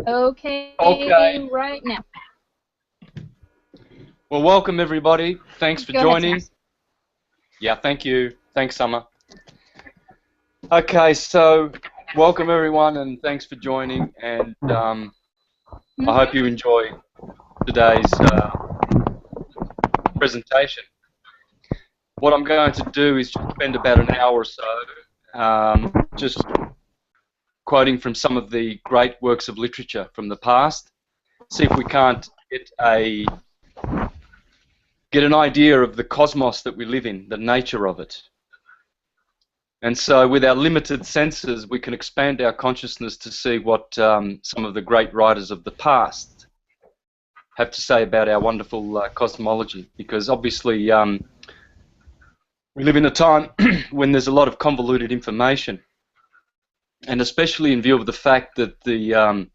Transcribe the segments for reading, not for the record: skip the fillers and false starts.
Okay, Okay. right now. Well, welcome everybody. Thanks for Go ahead, joining. Sam. Yeah, thank you. Thanks, Summer. Okay, so welcome everyone, and thanks for joining. And I hope you enjoy today's presentation. What I'm going to do is just spend about an hour or so just quoting from some of the great works of literature from the past. See if we can't get an idea of the cosmos that we live in, the nature of it. And so with our limited senses, we can expand our consciousness to see what some of the great writers of the past have to say about our wonderful cosmology. Because obviously we live in a time when there's a lot of convoluted information. And especially in view of the fact that the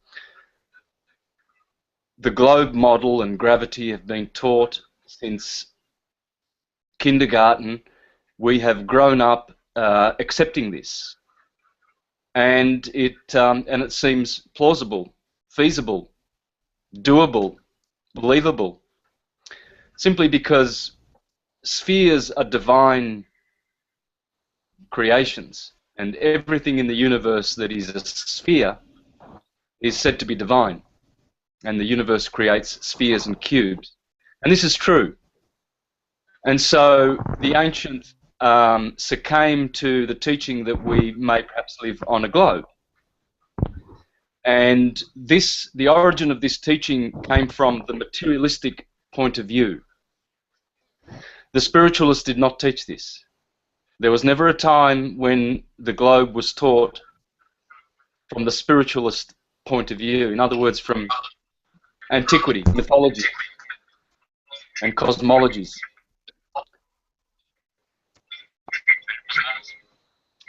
globe model and gravity have been taught since kindergarten, we have grown up accepting this, and it seems plausible, feasible, doable, believable, simply because spheres are divine creations, and everything in the universe that is a sphere is said to be divine, and the universe creates spheres and cubes, and this is true. And so the ancients succumbed to the teaching that we may perhaps live on a globe. And the origin of this teaching came from the materialistic point of view. The spiritualists did not teach this. There was never a time when the globe was taught from the spiritualist point of view. In other words, from antiquity, mythology, and cosmologies.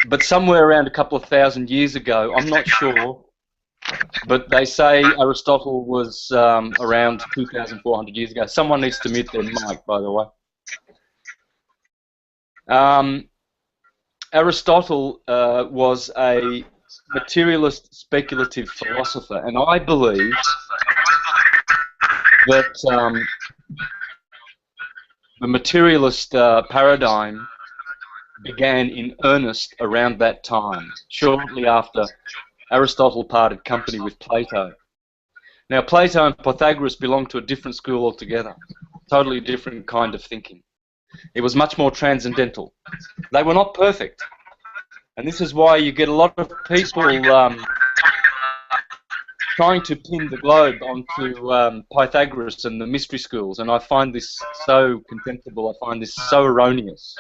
But somewhere around a couple of thousand years ago, I'm not sure, but they say Aristotle was around 2,400 years ago. Someone needs to mute their mic, by the way. Aristotle was a materialist speculative philosopher, and I believe that the materialist paradigm began in earnest around that time, shortly after Aristotle parted company with Plato. Now, Plato and Pythagoras belonged to a different school altogether, totally different kind of thinking. It was much more transcendental. They were not perfect, and this is why you get a lot of people trying to pin the globe onto Pythagoras and the mystery schools, and I find this so contemptible. I find this so erroneous.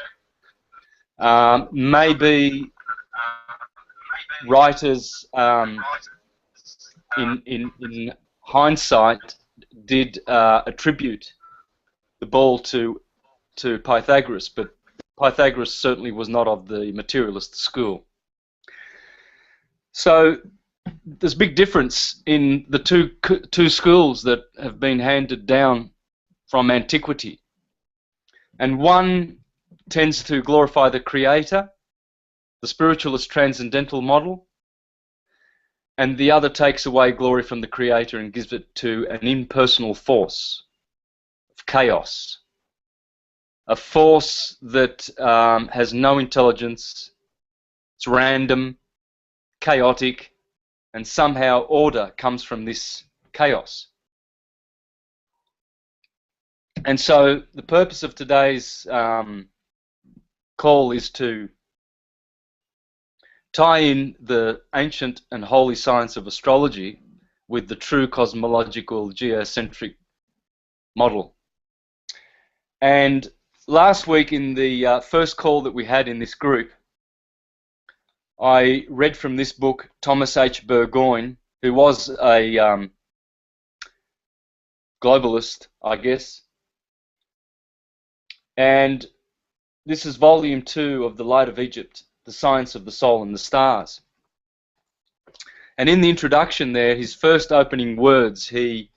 Maybe writers in hindsight did attribute the ball to Pythagoras, but Pythagoras certainly was not of the materialist school. So there's a big difference in the two schools that have been handed down from antiquity, and one tends to glorify the creator, the spiritualist transcendental model, and the other takes away glory from the creator and gives it to an impersonal force of chaos, a force that has no intelligence, it's random, chaotic, and somehow order comes from this chaos. And so the purpose of today's call is to tie in the ancient and holy science of astrology with the true cosmological geocentric model. And last week in the first call that we had in this group, I read from this book, Thomas H. Burgoyne, who was a globalist, I guess. And this is volume 2 of The Light of Egypt, The Science of the Soul and the Stars. And in the introduction there, his first opening words, he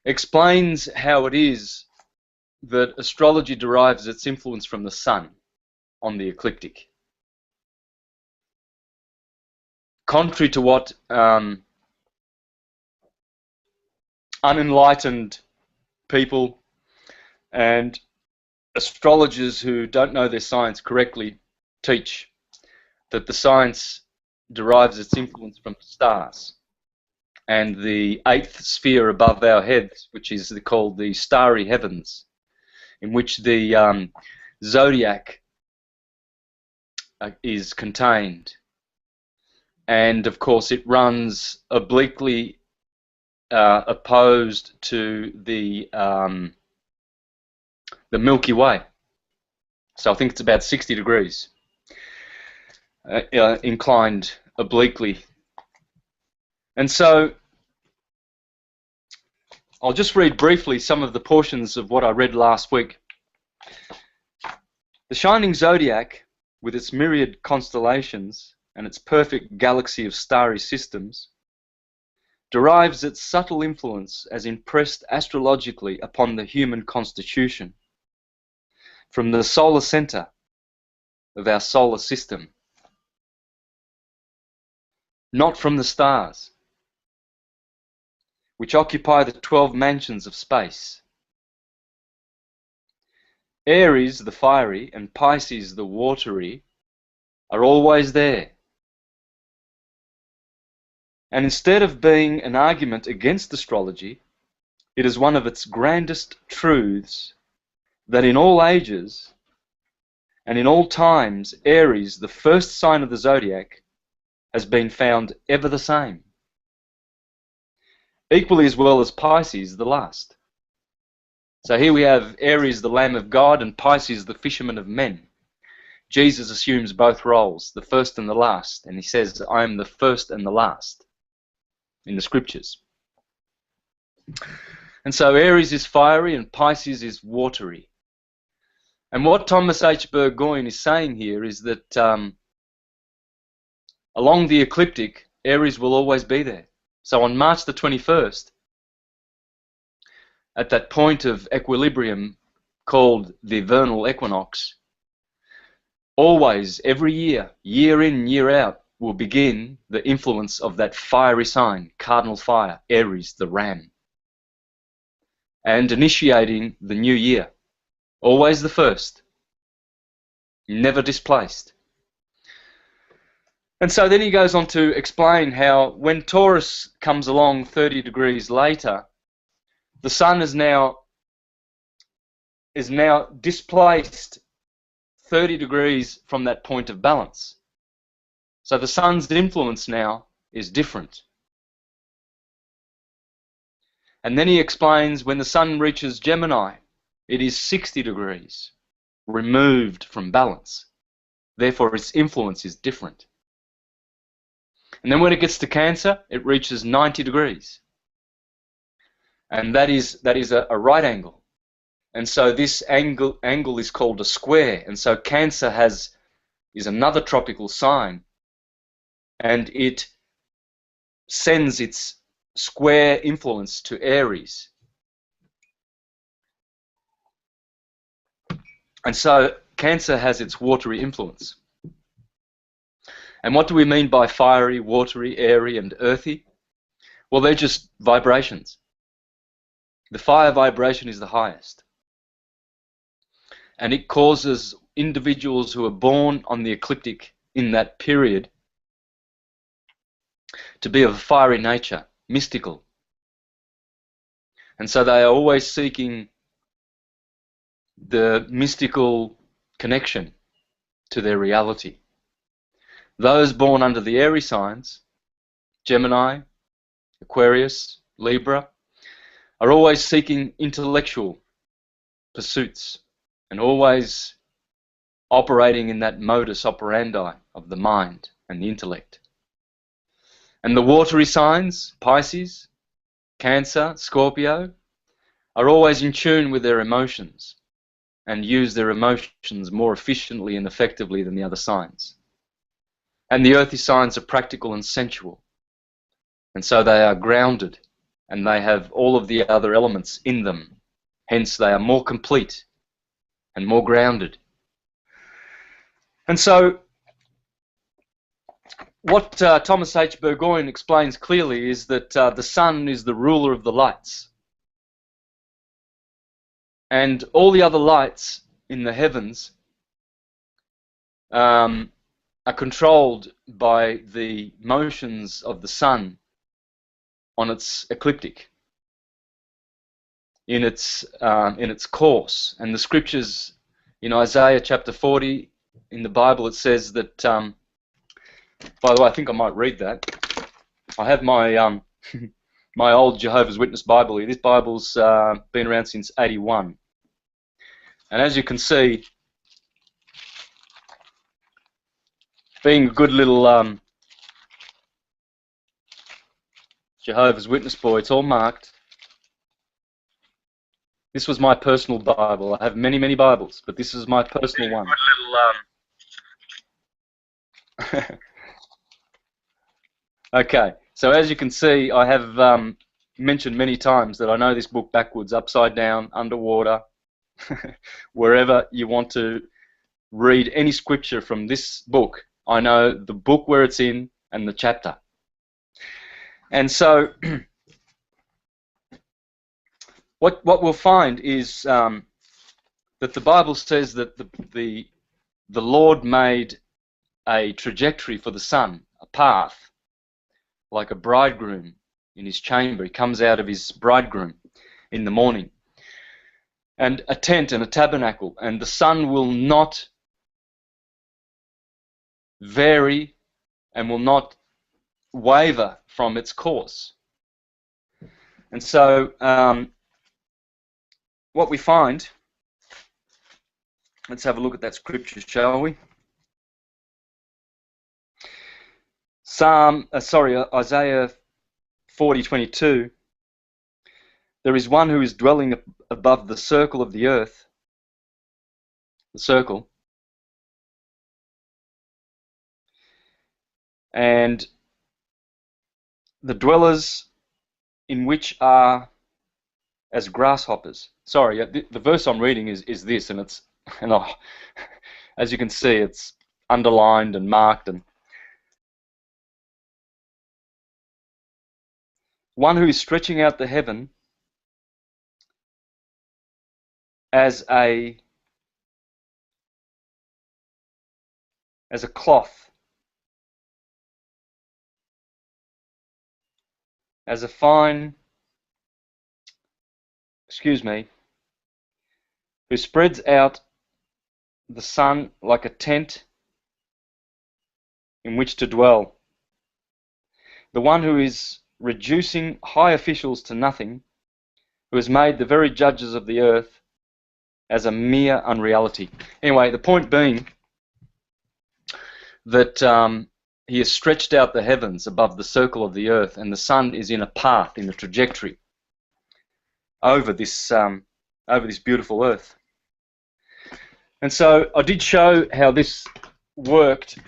explains how it is that astrology derives its influence from the sun on the ecliptic. Contrary to what unenlightened people and astrologers who don't know their science correctly teach that the science derives its influence from stars. And the eighth sphere above our heads, which is called the starry heavens, in which the zodiac is contained. And of course it runs obliquely opposed to the Milky Way. So I think it's about 60 degrees inclined obliquely. And so I'll just read briefly some of the portions of what I read last week. The shining zodiac, with its myriad constellations and its perfect galaxy of starry systems, derives its subtle influence as impressed astrologically upon the human constitution from the solar center of our solar system, not from the stars, which occupy the 12 mansions of space. Aries, the fiery, and Pisces, the watery, are always there. And instead of being an argument against astrology, it is one of its grandest truths that in all ages and in all times, Aries, the first sign of the zodiac, has been found ever the same, equally as well as Pisces, the last. So here we have Aries, the Lamb of God, and Pisces, the fisherman of men. Jesus assumes both roles, the first and the last, and he says, I am the first and the last in the scriptures. And so Aries is fiery and Pisces is watery. And what Thomas H. Burgoyne is saying here is that along the ecliptic, Aries will always be there. So on March the 21st, at that point of equilibrium called the vernal equinox, always, every year, year in, year out, will begin the influence of that fiery sign, cardinal fire, Aries, the ram, and initiating the new year. Always the first, never displaced. And so then he goes on to explain how when Taurus comes along 30 degrees later, the sun is now displaced 30 degrees from that point of balance. So the sun's influence now is different. And then he explains when the sun reaches Gemini, it is 60 degrees removed from balance. Therefore, its influence is different. And then when it gets to Cancer, it reaches 90 degrees. And that is a right angle. And so this angle is called a square. And so Cancer is another tropical sign. And it sends its square influence to Aries. And so Cancer has its watery influence. And what do we mean by fiery, watery, airy, and earthy? Well, they're just vibrations. The fire vibration is the highest. And it causes individuals who are born on the ecliptic in that period to be of a fiery nature, mystical. And so they are always seeking the mystical connection to their reality. Those born under the airy signs, Gemini, Aquarius, Libra, are always seeking intellectual pursuits and always operating in that modus operandi of the mind and the intellect. And the watery signs, Pisces, Cancer, Scorpio, are always in tune with their emotions and use their emotions more efficiently and effectively than the other signs. And the earthy signs are practical and sensual. And so they are grounded and they have all of the other elements in them. Hence they are more complete and more grounded. And so what Thomas H. Burgoyne explains clearly is that the sun is the ruler of the lights. And all the other lights in the heavens are controlled by the motions of the sun on its ecliptic, in its course. And the scriptures in Isaiah chapter 40 in the Bible, it says that. By the way, I think I might read that. I have my my old Jehovah's Witness Bible here. This Bible's been around since '81, and as you can see, being a good little Jehovah's Witness boy, it's all marked. This was my personal Bible. I have many, many Bibles, but this is my personal one. Good little, Okay, so as you can see, I have mentioned many times that I know this book backwards, upside down, underwater, wherever you want to read any scripture from this book. I know the book where it's in and the chapter. And so what we'll find is that the Bible says that the Lord made a trajectory for the sun, a path, like a bridegroom in his chamber. He comes out of his bridegroom in the morning. And a tent and a tabernacle, and the sun will not vary and will not waver from its course. And so what we find, let's have a look at that scripture, shall we? Isaiah 40:22. There is one who is dwelling above the circle of the earth, the circle, and the dwellers in which are as grasshoppers. Sorry, the verse I'm reading is this, and it's, as you can see, it's underlined and marked. And one who is stretching out the heaven as a cloth, as a fine, who spreads out the sun like a tent in which to dwell. The one who is reducing high officials to nothing, who has made the very judges of the earth as a mere unreality. Anyway, the point being that he has stretched out the heavens above the circle of the earth, and the sun is in a path, in a trajectory over this beautiful earth. And so I did show how this worked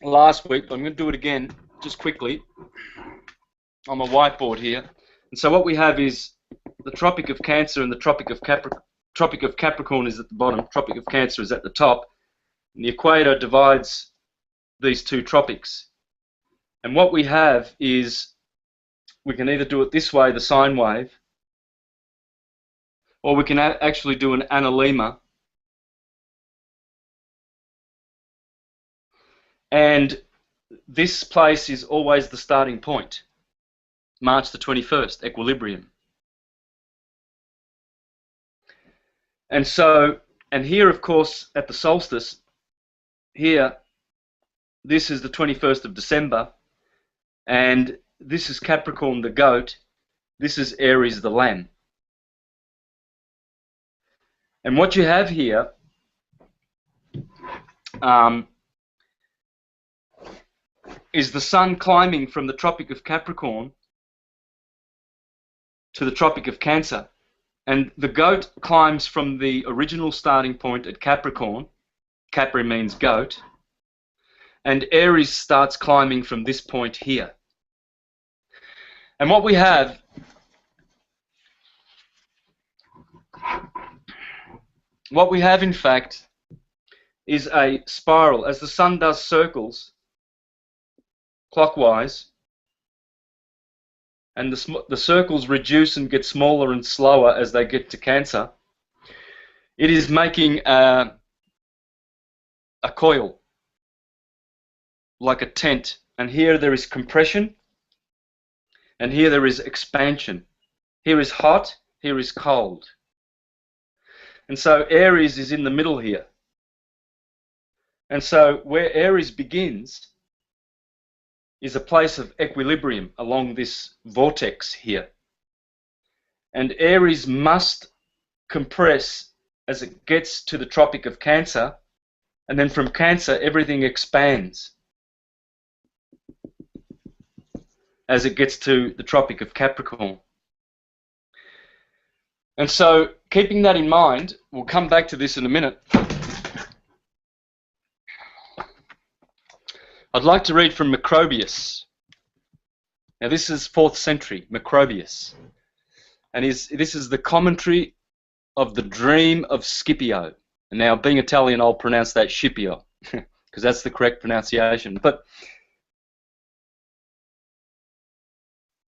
last week, but I'm going to do it again just quickly on my whiteboard here. And so what we have is the Tropic of Cancer and the Tropic of Capricorn. Tropic of Capricorn is at the bottom, Tropic of Cancer is at the top, and the equator divides these two tropics. And what we have is, we can either do it this way, the sine wave, or we can actually do an analemma. And this place is always the starting point. March the 21st, equilibrium. And so, and here, of course, at the solstice, here, this is the 21st of December, and this is Capricorn the goat, this is Aries the lamb. And what you have here is the sun climbing from the Tropic of Capricorn to the Tropic of Cancer. And the goat climbs from the original starting point at Capricorn. Capri means goat. And Aries starts climbing from this point here. And what we have in fact is a spiral. As the sun does circles clockwise, and the circles reduce and get smaller and slower as they get to Cancer, it is making a coil, like a tent. And here there is compression, and here there is expansion. Here is hot, here is cold. And so Aries is in the middle here. And so where Aries begins is a place of equilibrium along this vortex here. And Aries must compress as it gets to the Tropic of Cancer, and then from Cancer everything expands as it gets to the Tropic of Capricorn. And so, keeping that in mind, we'll come back to this in a minute. I'd like to read from Macrobius. Now this is 4th century, Macrobius. And this is the commentary of the dream of Scipio. And now, being Italian, I'll pronounce that Scipio, because that's the correct pronunciation. But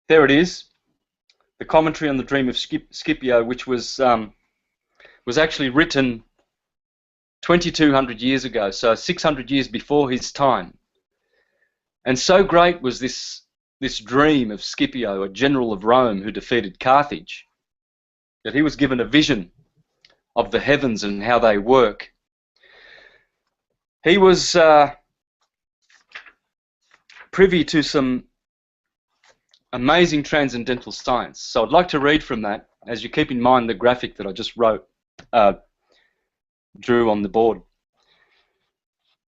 there it is, the commentary on the dream of Scipio, which was actually written 2,200 years ago, so 600 years before his time. And so great was this dream of Scipio, a general of Rome who defeated Carthage, that he was given a vision of the heavens and how they work. He was privy to some amazing transcendental science. So I'd like to read from that as you keep in mind the graphic that I just drew on the board. It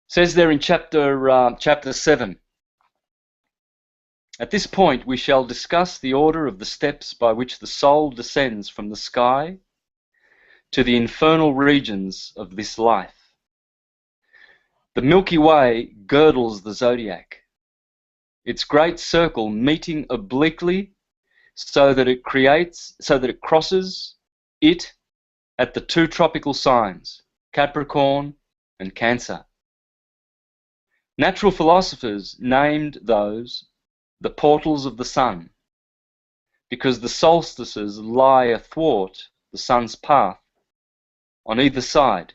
says there in chapter 7, at this point we shall discuss the order of the steps by which the soul descends from the sky to the infernal regions of this life. The Milky Way girdles the zodiac, its great circle meeting obliquely so that it crosses it at the 2 tropical signs, Capricorn and Cancer. Natural philosophers named those the portals of the sun, because the solstices lie athwart the sun's path on either side,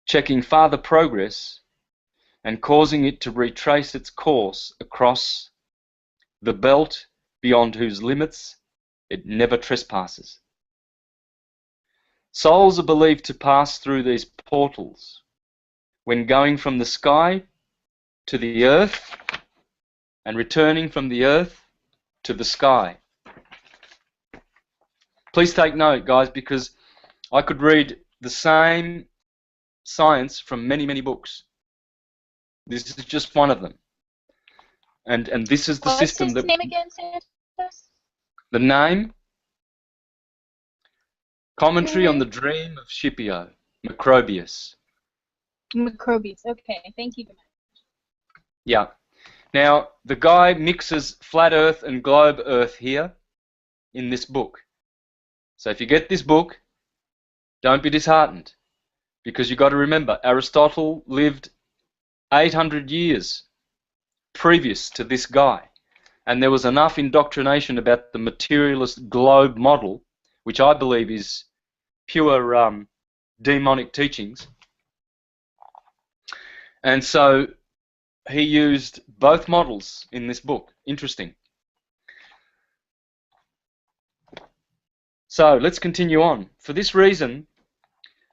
checking farther progress and causing it to retrace its course across the belt beyond whose limits it never trespasses. Souls are believed to pass through these portals when going from the sky to the earth and returning from the earth to the sky. Please take note, guys, because I could read the same science from many, many books. This is just one of them. And this is the system that... What's his name again, Santos? The name? Commentary on the Dream of Scipio, Macrobius. Macrobius, okay, thank you very much. Yeah. Now, the guy mixes flat earth and globe earth here in this book. So if you get this book, don't be disheartened, because you've got to remember, Aristotle lived 800 years previous to this guy, and there was enough indoctrination about the materialist globe model, which I believe is pure demonic teachings. And so he used both models in this book. Interesting. So let's continue on. For this reason,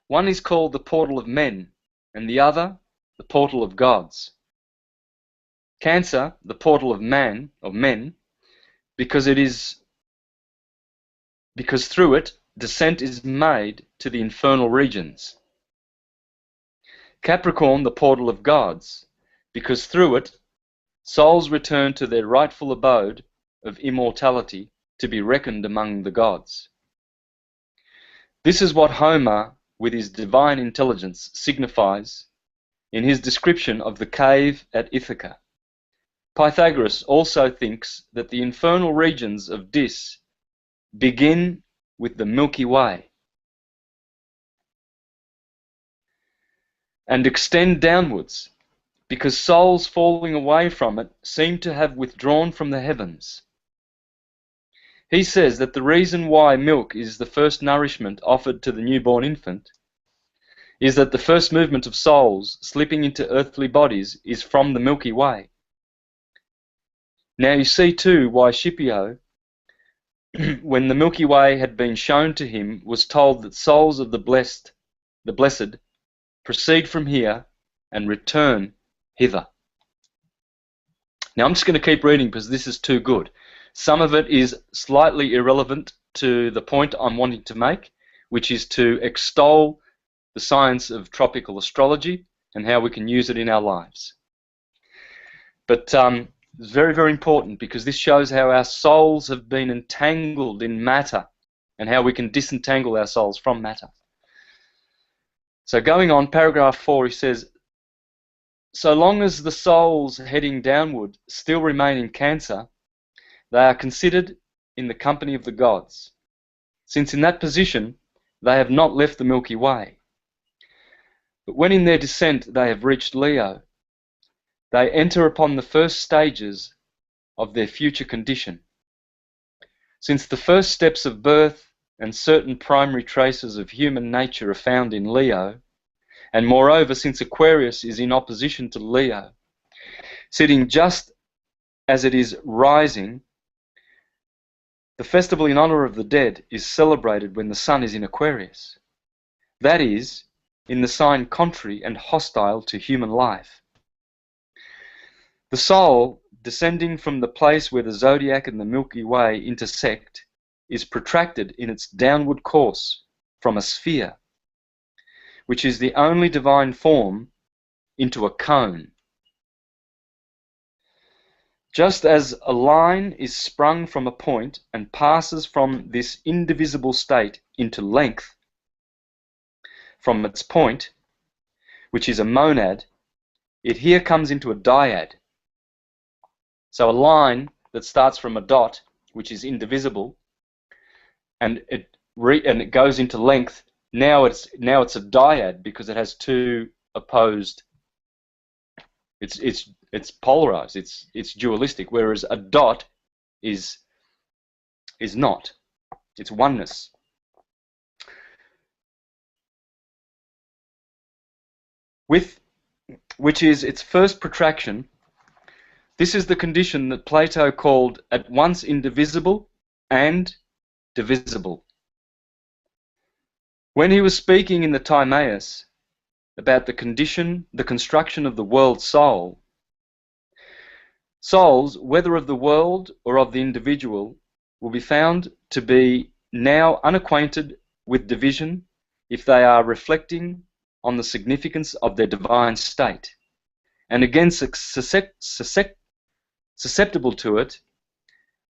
one is called the portal of men, and the other the portal of gods. Cancer, the portal of man, or men, because through it descent is made to the infernal regions. Capricorn, the portal of gods, because through it souls return to their rightful abode of immortality to be reckoned among the gods. This is what Homer, with his divine intelligence, signifies in his description of the cave at Ithaca. Pythagoras also thinks that the infernal regions of Dis begin with the Milky Way and extend downwards, because souls falling away from it seem to have withdrawn from the heavens. He says that the reason why milk is the first nourishment offered to the newborn infant is that the first movement of souls slipping into earthly bodies is from the Milky Way. Now you see too why Scipio, when the Milky Way had been shown to him, was told that souls of the blessed, proceed from here and return hither. Now I'm just going to keep reading because this is too good. Some of it is slightly irrelevant to the point I'm wanting to make, which is to extol the science of tropical astrology and how we can use it in our lives. But it's very, very important because this shows how our souls have been entangled in matter and how we can disentangle our souls from matter. So going on, paragraph 4, he says, so long as the souls heading downward still remain in Cancer, they are considered in the company of the gods, since in that position they have not left the Milky Way. But when in their descent they have reached Leo, they enter upon the first stages of their future condition. Since the first steps of birth and certain primary traces of human nature are found in Leo, and moreover, since Aquarius is in opposition to Leo, sitting just as it is rising, the festival in honor of the dead is celebrated when the sun is in Aquarius. That is, in the sign contrary and hostile to human life. The soul, descending from the place where the zodiac and the Milky Way intersect, is protracted in its downward course from a sphere, which is the only divine form, into a cone. Just as a line is sprung from a point and passes from this indivisible state into length from its point, which is a monad, it here comes into a dyad. So a line that starts from a dot, which is indivisible, and it goes into length. Now it's a dyad because it has two opposed. It's polarized. It's dualistic. Whereas a dot is not. It's oneness. Which is its first protraction. This is the condition that Plato called at once indivisible and divisible. When he was speaking in the Timaeus about the construction of the world soul, souls, whether of the world or of the individual, will be found to be now unacquainted with division if they are reflecting on the significance of their divine state, and again susceptible to it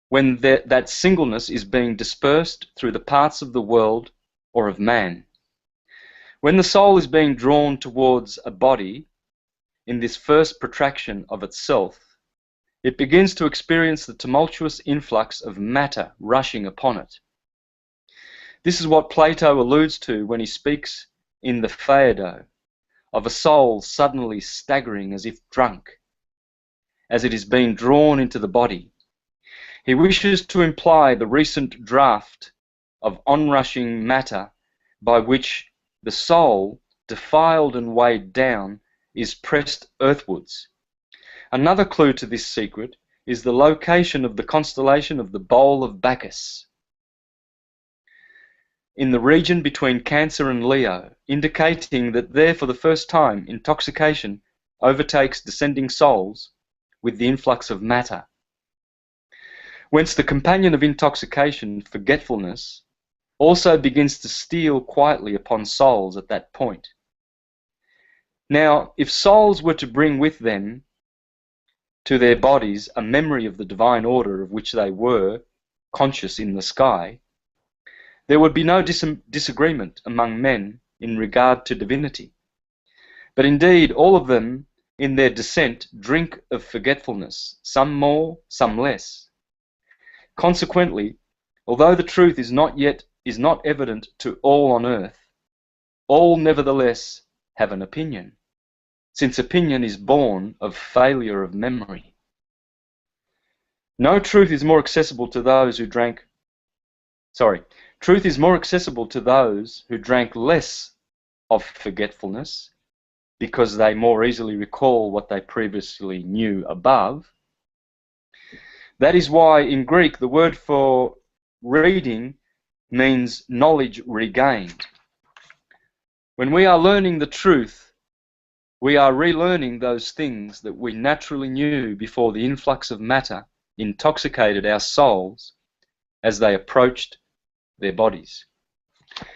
when that singleness is being dispersed through the parts of the world or of man. When the soul is being drawn towards a body in this first protraction of itself, it begins to experience the tumultuous influx of matter rushing upon it. This is what Plato alludes to when he speaks in the Phaedo of a soul suddenly staggering as if drunk, as it is being drawn into the body. He wishes to imply the recent draught of onrushing matter by which the soul, defiled and weighed down, is pressed earthwards. Another clue to this secret is the location of the constellation of the Bowl of Bacchus in the region between Cancer and Leo, indicating that there for the first time intoxication overtakes descending souls with the influx of matter. Whence the companion of intoxication, forgetfulness, also begins to steal quietly upon souls at that point. Now, if souls were to bring with them to their bodies a memory of the divine order of which they were conscious in the sky, there would be no disagreement among men in regard to divinity. But indeed, all of them in their descent drink of forgetfulness, some more, some less. Consequently, although the truth is not evident to all on earth, all nevertheless have an opinion, since opinion is born of failure of memory. No truth is more accessible to those who drank Sorry. Truth is more accessible to those who drank less of forgetfulness because they more easily recall what they previously knew above. That is why in Greek the word for reading means knowledge regained. When we are learning the truth, we are relearning those things that we naturally knew before the influx of matter intoxicated our souls as they approached their bodies.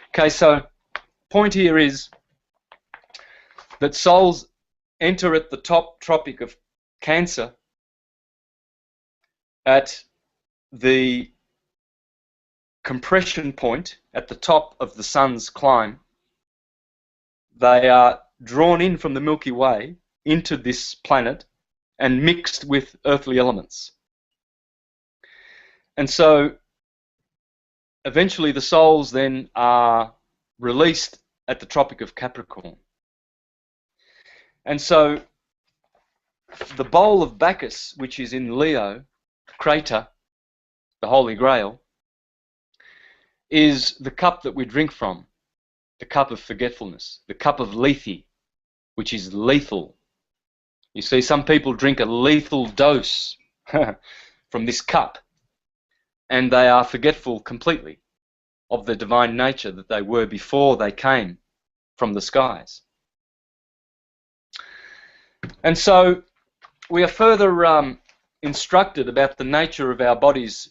Okay, so point here is that souls enter at the top tropic of Cancer at the compression point at the top of the sun's climb. They are drawn in from the Milky Way into this planet and mixed with earthly elements. And so eventually the souls then are released at the Tropic of Capricorn. And so the bowl of Bacchus, which is in Leo, crater, the Holy Grail, is the cup that we drink from, the cup of forgetfulness, the cup of lethe, which is lethal. You see, some people drink a lethal dose from this cup, and they are forgetful completely of the divine nature that they were before they came from the skies. And so we are further instructed about the nature of our bodies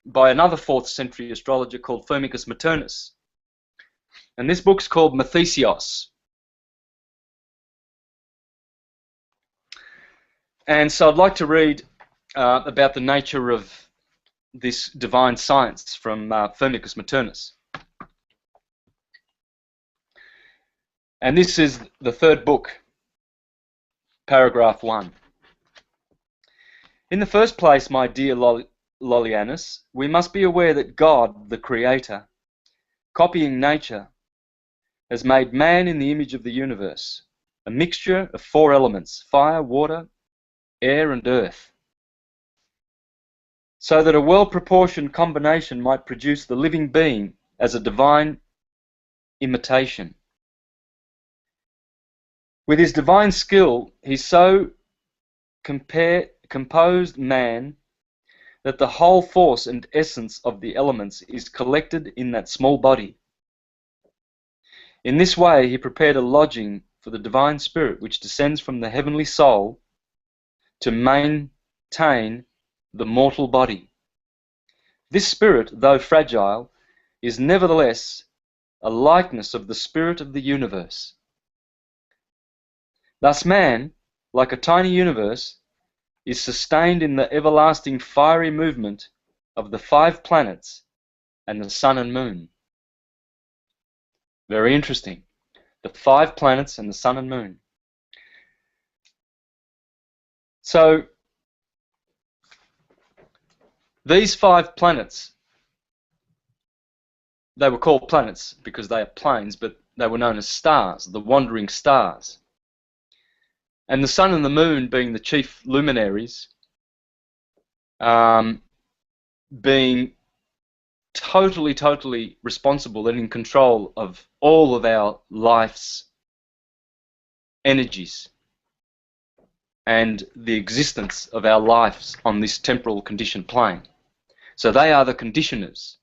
by another 4th century astrologer called Firmicus Maternus. And this book's called Mathesios. And so I'd like to read about the nature of this divine science from Firmicus Maternus. And this is the 3rd book, paragraph 1. In the first place, my dear Lollianus, we must be aware that God, the Creator, copying nature, has made man in the image of the universe, a mixture of 4 elements, fire, water, air and earth, so that a well-proportioned combination might produce the living being as a divine imitation. With his divine skill, he so composed man that the whole force and essence of the elements is collected in that small body. In this way, he prepared a lodging for the divine spirit which descends from the heavenly soul to maintain the mortal body. This spirit, though fragile, is nevertheless a likeness of the spirit of the universe. Thus man, like a tiny universe, is sustained in the everlasting fiery movement of the 5 planets and the sun and moon. Very interesting. The 5 planets and the sun and moon. So these 5 planets, they were called planets because they are planes, but they were known as stars, the wandering stars. And the sun and the moon being the chief luminaries, being totally responsible and in control of all of our life's energies and the existence of our lives on this temporal conditioned plane. So they are the conditioners.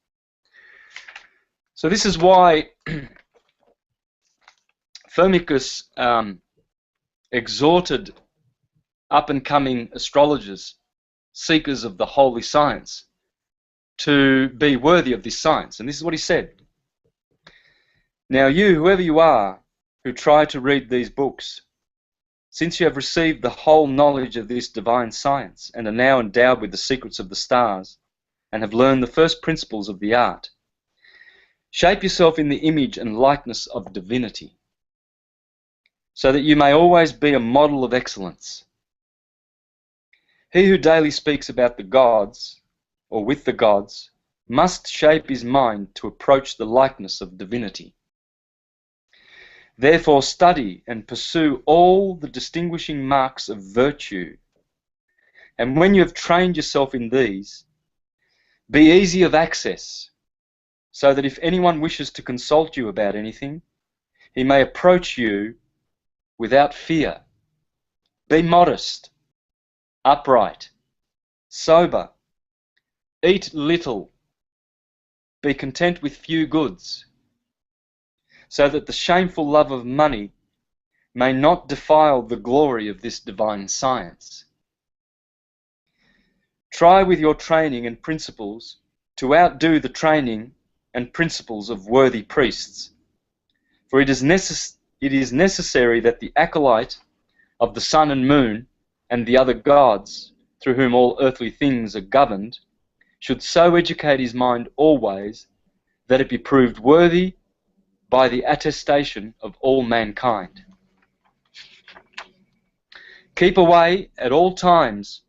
So this is why Firmicus exhorted up-and-coming astrologers, seekers of the holy science, to be worthy of this science. And this is what he said. Now you, whoever you are, who try to read these books, since you have received the whole knowledge of this divine science and are now endowed with the secrets of the stars and have learned the first principles of the art, shape yourself in the image and likeness of divinity, so that you may always be a model of excellence. He who daily speaks about the gods, or with the gods, must shape his mind to approach the likeness of divinity. Therefore study and pursue all the distinguishing marks of virtue, and when you have trained yourself in these, be easy of access so that if anyone wishes to consult you about anything, he may approach you without fear. Be modest, upright, sober, eat little, be content with few goods, so that the shameful love of money may not defile the glory of this divine science. Try with your training and principles to outdo the training and principles of worthy priests, for it is necessary that the acolyte of the sun and moon and the other gods, through whom all earthly things are governed, should so educate his mind always that it be proved worthy by the attestation of all mankind. Keep away at all times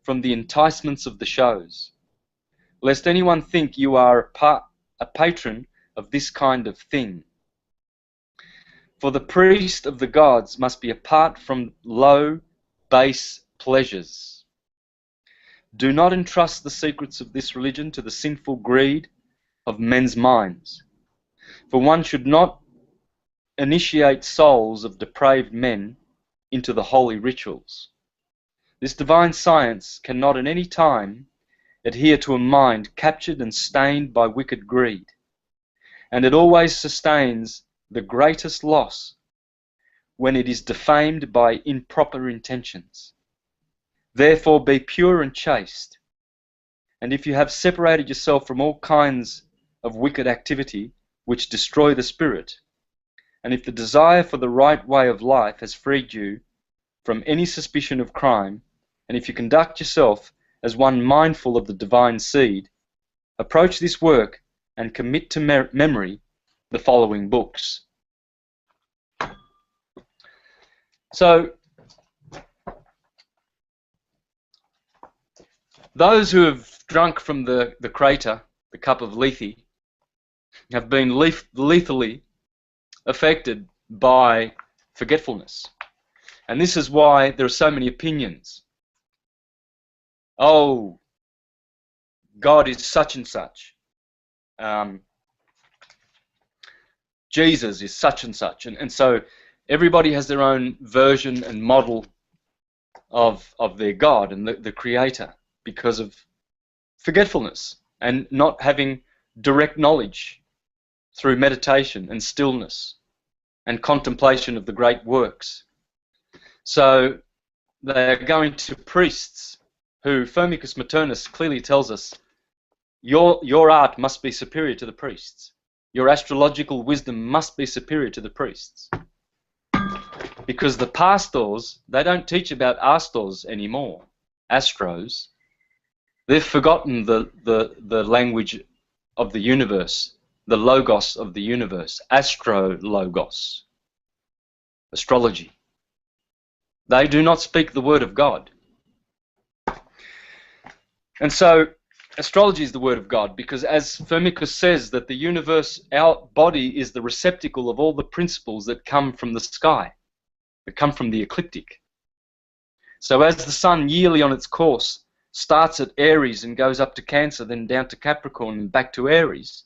from the enticements of the shows, lest anyone think you are a patron of this kind of thing. For the priest of the gods must be apart from low, base pleasures. Do not entrust the secrets of this religion to the sinful greed of men's minds, for one should not initiate souls of depraved men into the holy rituals. This divine science cannot at any time adhere to a mind captured and stained by wicked greed, and it always sustains the greatest loss when it is defamed by improper intentions. Therefore be pure and chaste, and if you have separated yourself from all kinds of wicked activity which destroy the spirit, and if the desire for the right way of life has freed you from any suspicion of crime, and if you conduct yourself as one mindful of the divine seed, approach this work and commit to memory the following books. So, those who have drunk from the crater, the cup of Lethe, have been lethally affected by forgetfulness. And this is why there are so many opinions. Oh, God is such and such. Jesus is such and such. And so everybody has their own version and model of their God and the Creator because of forgetfulness and not having direct knowledge through meditation and stillness and contemplation of the great works. So they're going to priests who Firmicus Maternus clearly tells us your art must be superior to the priests. Your astrological wisdom must be superior to the priests. Because the pastors, they don't teach about astros anymore, astros. They've forgotten the language of the universe, the logos of the universe, astrologos, astrology. They do not speak the word of God. And so astrology is the word of God because, as Firmicus says, that the universe, our body, is the receptacle of all the principles that come from the sky, that come from the ecliptic. So as the sun yearly on its course starts at Aries and goes up to Cancer, then down to Capricorn and back to Aries,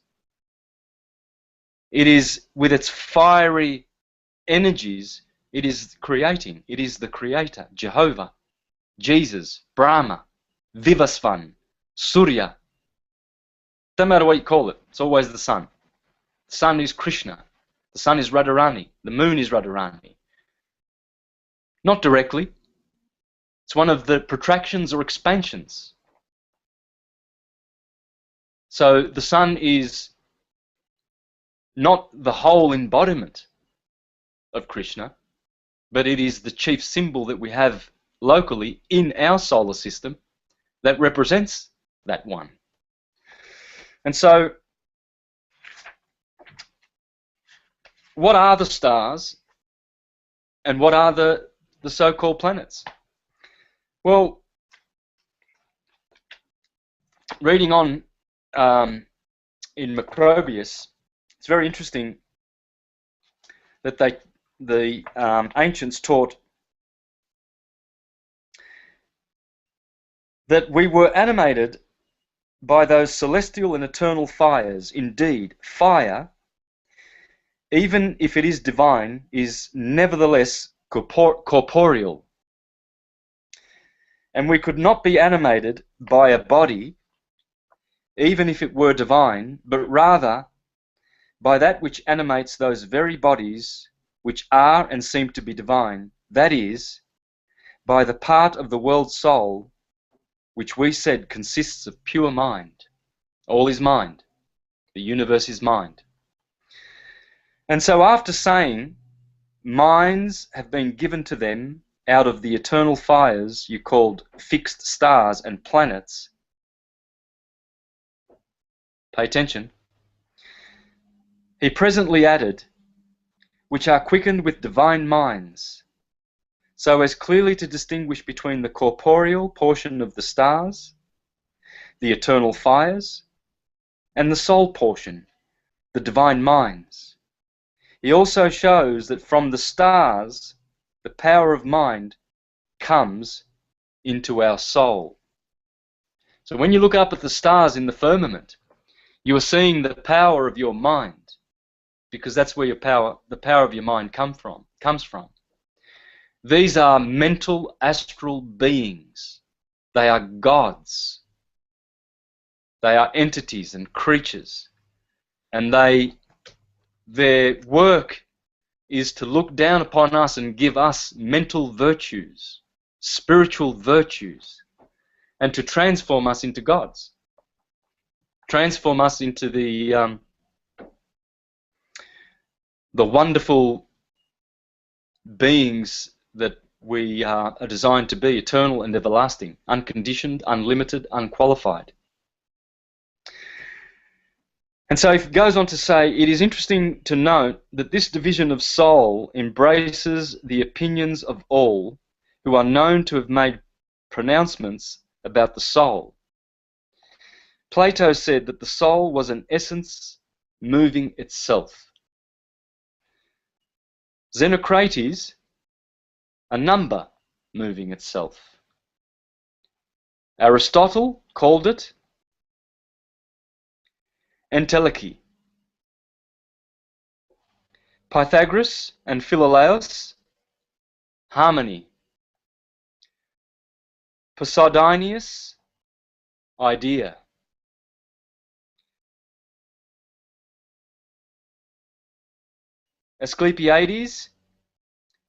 it is with its fiery energies, it is creating. It is the creator, Jehovah, Jesus, Brahma, Vivasvan, Surya. Doesn't matter what you call it, it's always the sun. The sun is Krishna. The sun is Radharani. The moon is Radharani. Not directly. It's one of the protractions or expansions. So the sun is not the whole embodiment of Krishna, but it is the chief symbol that we have locally in our solar system that represents that one. And so, what are the stars and what are the so-called planets? Well, reading on in Macrobius, it's very interesting that the ancients taught that we were animated by those celestial and eternal fires. Indeed, fire, even if it is divine, is nevertheless corporeal. And we could not be animated by a body, even if it were divine, but rather by that which animates those very bodies which are and seem to be divine, that is, by the part of the world soul, which we said consists of pure mind. All is mind. The universe is mind. And so after saying, minds have been given to them out of the eternal fires you called fixed stars and planets, pay attention, he presently added, which are quickened with divine minds, so as clearly to distinguish between the corporeal portion of the stars, the eternal fires, and the soul portion, the divine minds. He also shows that from the stars, the power of mind comes into our soul. So when you look up at the stars in the firmament, you are seeing the power of your mind, because that's where the power of your mind comes from. These are mental astral beings. They are gods. They are entities and creatures. And their work is to look down upon us and give us mental virtues, spiritual virtues, and to transform us into gods. Transform us into the wonderful beings that we are designed to be, eternal and everlasting, unconditioned, unlimited, unqualified. And so it goes on to say, it is interesting to note that this division of soul embraces the opinions of all who are known to have made pronouncements about the soul. Plato said that the soul was an essence moving itself. Xenocrates, a number moving itself. Aristotle called it entelechy. Pythagoras and Philolaus, harmony. Posidonius, idea. Asclepiades,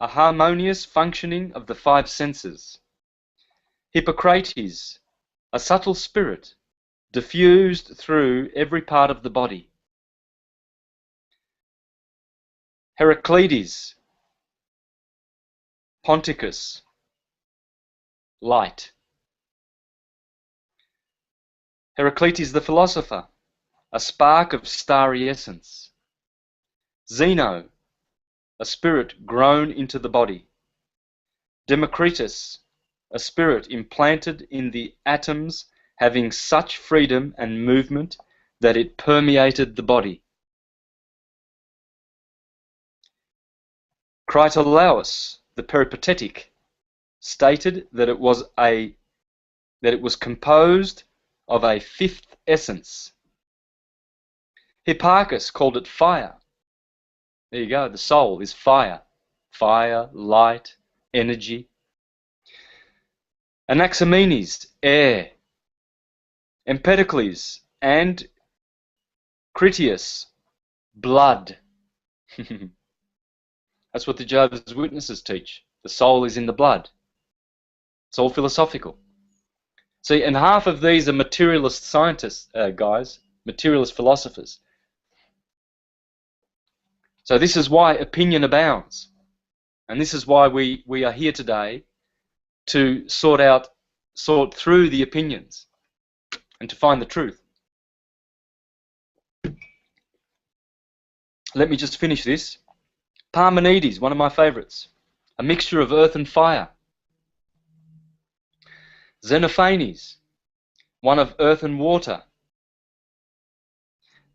a harmonious functioning of the five senses. Hippocrates, a subtle spirit diffused through every part of the body. Heraclides, Ponticus, light. Heraclitus the philosopher, a spark of starry essence. Zeno, a spirit grown into the body. Democritus, a spirit implanted in the atoms, having such freedom and movement that it permeated the body. Critolaus, the peripatetic, stated that it was composed of a fifth essence. Hipparchus called it fire. There you go, the soul is fire. Fire, light, energy. Anaximenes, air. Empedocles and Critias, blood. That's what the Jehovah's Witnesses teach. The soul is in the blood. It's all philosophical. See, and half of these are materialist scientists, guys, materialist philosophers. So this is why opinion abounds. And this is why we are here today to sort through the opinions and to find the truth. Let me just finish this. Parmenides, one of my favorites, a mixture of earth and fire. Xenophanes, one of earth and water.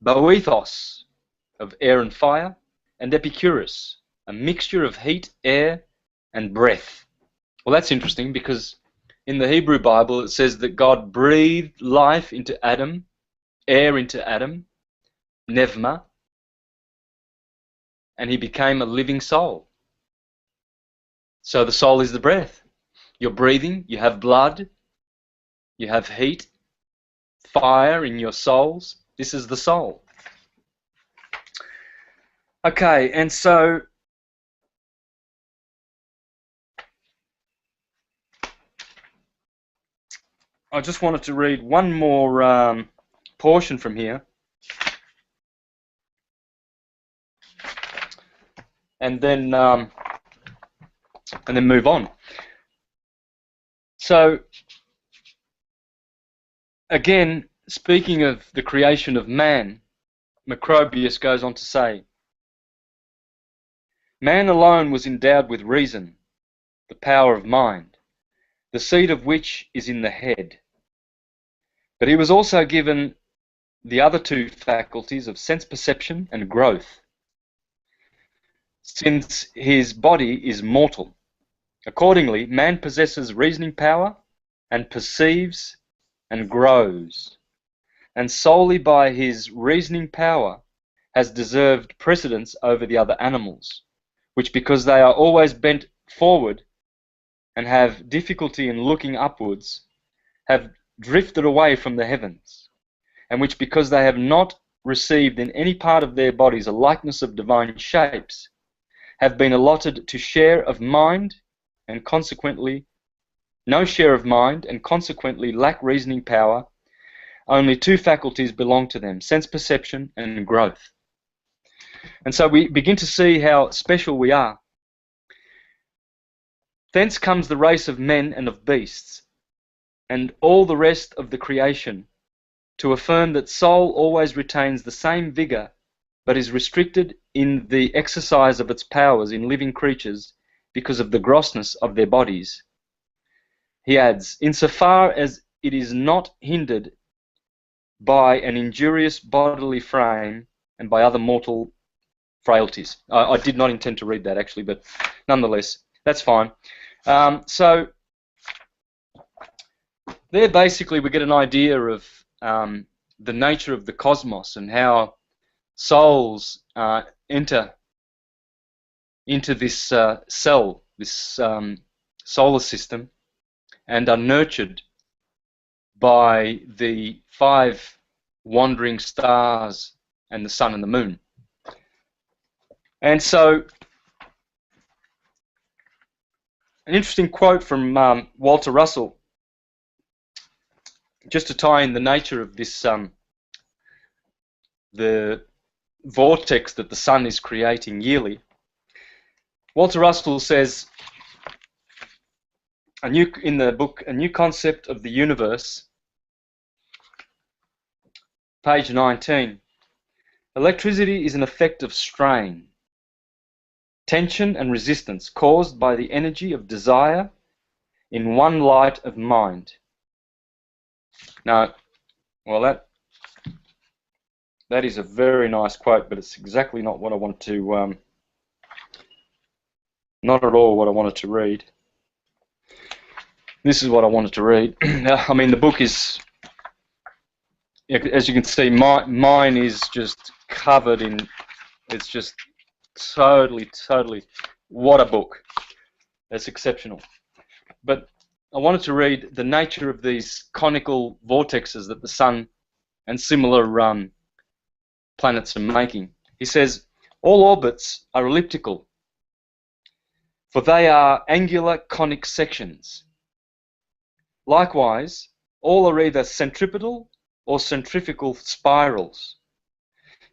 Boethos, of air and fire. And Epicurus, a mixture of heat, air, and breath. Well, that's interesting because in the Hebrew Bible, it says that God breathed life into Adam, air into Adam, nevma, and he became a living soul. So the soul is the breath. You're breathing, you have blood, you have heat, fire in your souls. This is the soul. Okay, and so I just wanted to read one more portion from here, and then move on. So again, speaking of the creation of man, Macrobius goes on to say, man alone was endowed with reason, the power of mind, the seat of which is in the head. But he was also given the other two faculties of sense perception and growth, since his body is mortal. Accordingly, man possesses reasoning power and perceives and grows, and solely by his reasoning power has deserved precedence over the other animals, which, because they are always bent forward and have difficulty in looking upwards, have drifted away from the heavens, and which, because they have not received in any part of their bodies a likeness of divine shapes, have been allotted to share of mind, and consequently no share of mind, and consequently lack reasoning power. Only two faculties belong to them, sense perception and growth. And so we begin to see how special we are. Thence comes the race of men and of beasts, and all the rest of the creation, to affirm that soul always retains the same vigour, but is restricted in the exercise of its powers in living creatures because of the grossness of their bodies. He adds, insofar as it is not hindered by an injurious bodily frame and by other mortal frailties. I did not intend to read that actually, but nonetheless, that's fine. So there basically we get an idea of the nature of the cosmos and how souls enter into this cell, this solar system, and are nurtured by the 5 wandering stars and the sun and the moon. And so an interesting quote from Walter Russell, just to tie in the nature of this, the vortex that the sun is creating yearly. Walter Russell says, in the book, A New Concept of the Universe, page 19, electricity is an effect of strain, tension and resistance caused by the energy of desire in one light of mind. Now, well, that is a very nice quote, but it's exactly not what I want to, not at all what I wanted to read. This is what I wanted to read. I mean, the book is, as you can see, mine is just covered in, it's just totally, what a book. That's exceptional. But I wanted to read the nature of these conical vortexes that the sun and similar planets are making. He says, all orbits are elliptical, for they are angular conic sections. Likewise, all are either centripetal or centrifugal spirals,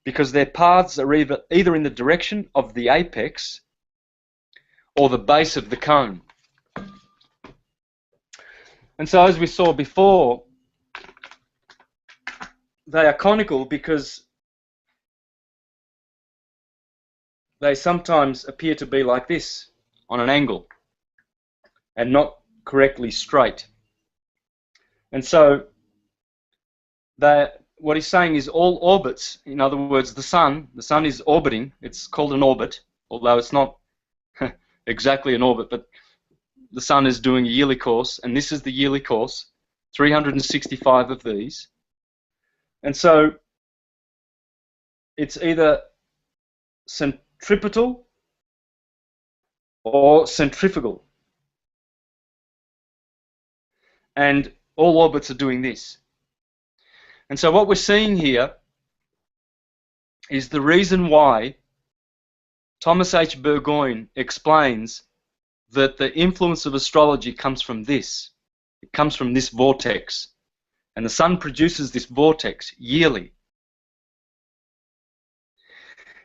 because their paths are either in the direction of the apex or the base of the cone. And so, as we saw before, they are conical because they sometimes appear to be like this, on an angle, and not correctly straight. And so, what he's saying is all orbits, in other words, the sun is orbiting, it's called an orbit, although it's not exactly an orbit, but the Sun is doing a yearly course, and this is the yearly course, 365 of these. And so it's either centripetal or centrifugal. And all orbits are doing this. And so what we're seeing here is the reason why Thomas H. Burgoyne explains that the influence of astrology comes from this. It comes from this vortex. And the Sun produces this vortex yearly.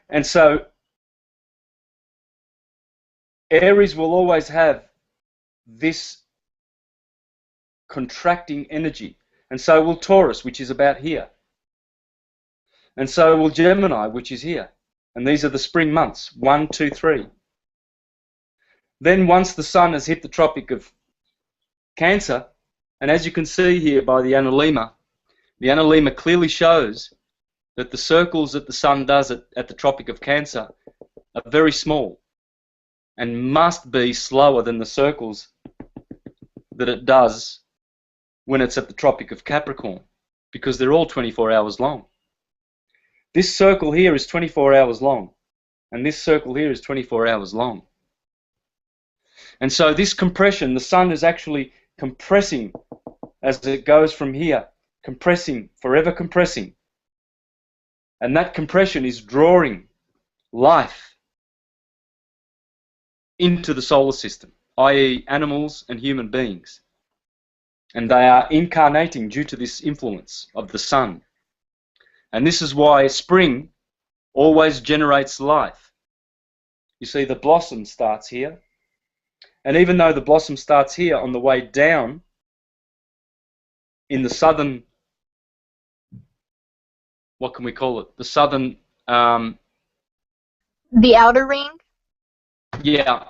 And so Aries will always have this contracting energy. And so will Taurus, which is about here. And so will Gemini, which is here. And these are the spring months, 1, 2, 3. Then once the Sun has hit the Tropic of Cancer, and as you can see here by the analemma clearly shows that the circles that the Sun does at the Tropic of Cancer are very small and must be slower than the circles that it does when it's at the Tropic of Capricorn, because they're all 24 hours long. This circle here is 24 hours long, and this circle here is 24 hours long. And so this compression, the Sun is actually compressing as it goes from here, compressing, forever compressing. And that compression is drawing life into the solar system, i.e. animals and human beings. And they are incarnating due to this influence of the Sun. And this is why spring always generates life. You see, the blossom starts here. And even though the blossom starts here, on the way down in the southern, what can we call it? The southern... The outer ring? Yeah.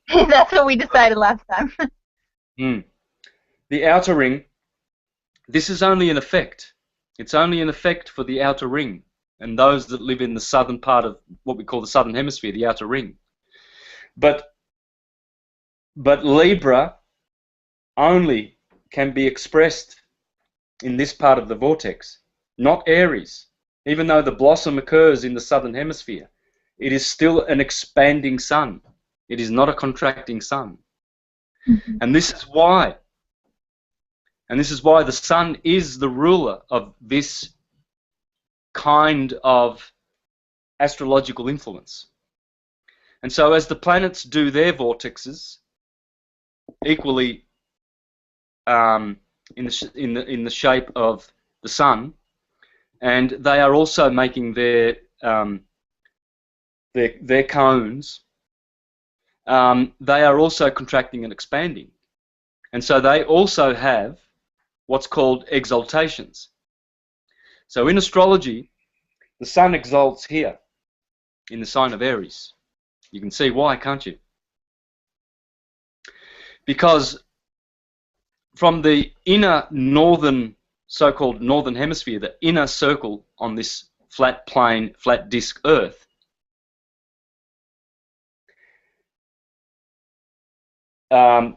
That's what we decided last time. The outer ring, this is only an effect. It's only an effect for the outer ring and those that live in the southern part of what we call the southern hemisphere, the outer ring. But Libra only can be expressed in this part of the vortex, not Aries. Even though the blossom occurs in the southern hemisphere, it is still an expanding Sun. It is not a contracting Sun. Mm-hmm. And this is why. And this is why the Sun is the ruler of this kind of astrological influence. And so as the planets do their vortexes, equally in the shape of the Sun, and they are also making their cones. They are also contracting and expanding, and so they also have what's called exaltations. So in astrology, the Sun exalts here in the sign of Aries. You can see why, can't you? Because from the inner northern, so-called northern hemisphere, the inner circle on this flat plane, flat disk Earth, what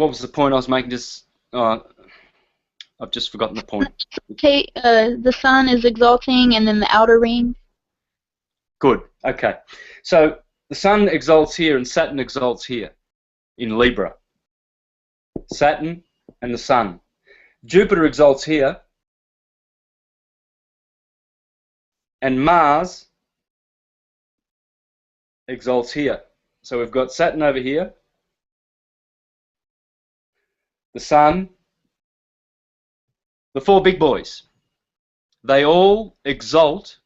was the point I was making? I've just forgotten the point. Okay, the Sun is exalting, and then the outer ring. Good. Okay. So the Sun exalts here, and Saturn exalts here in Libra. Saturn and the Sun. Jupiter exalts here, and Mars exalts here. So we've got Saturn over here, the Sun, the four big boys. They all exalt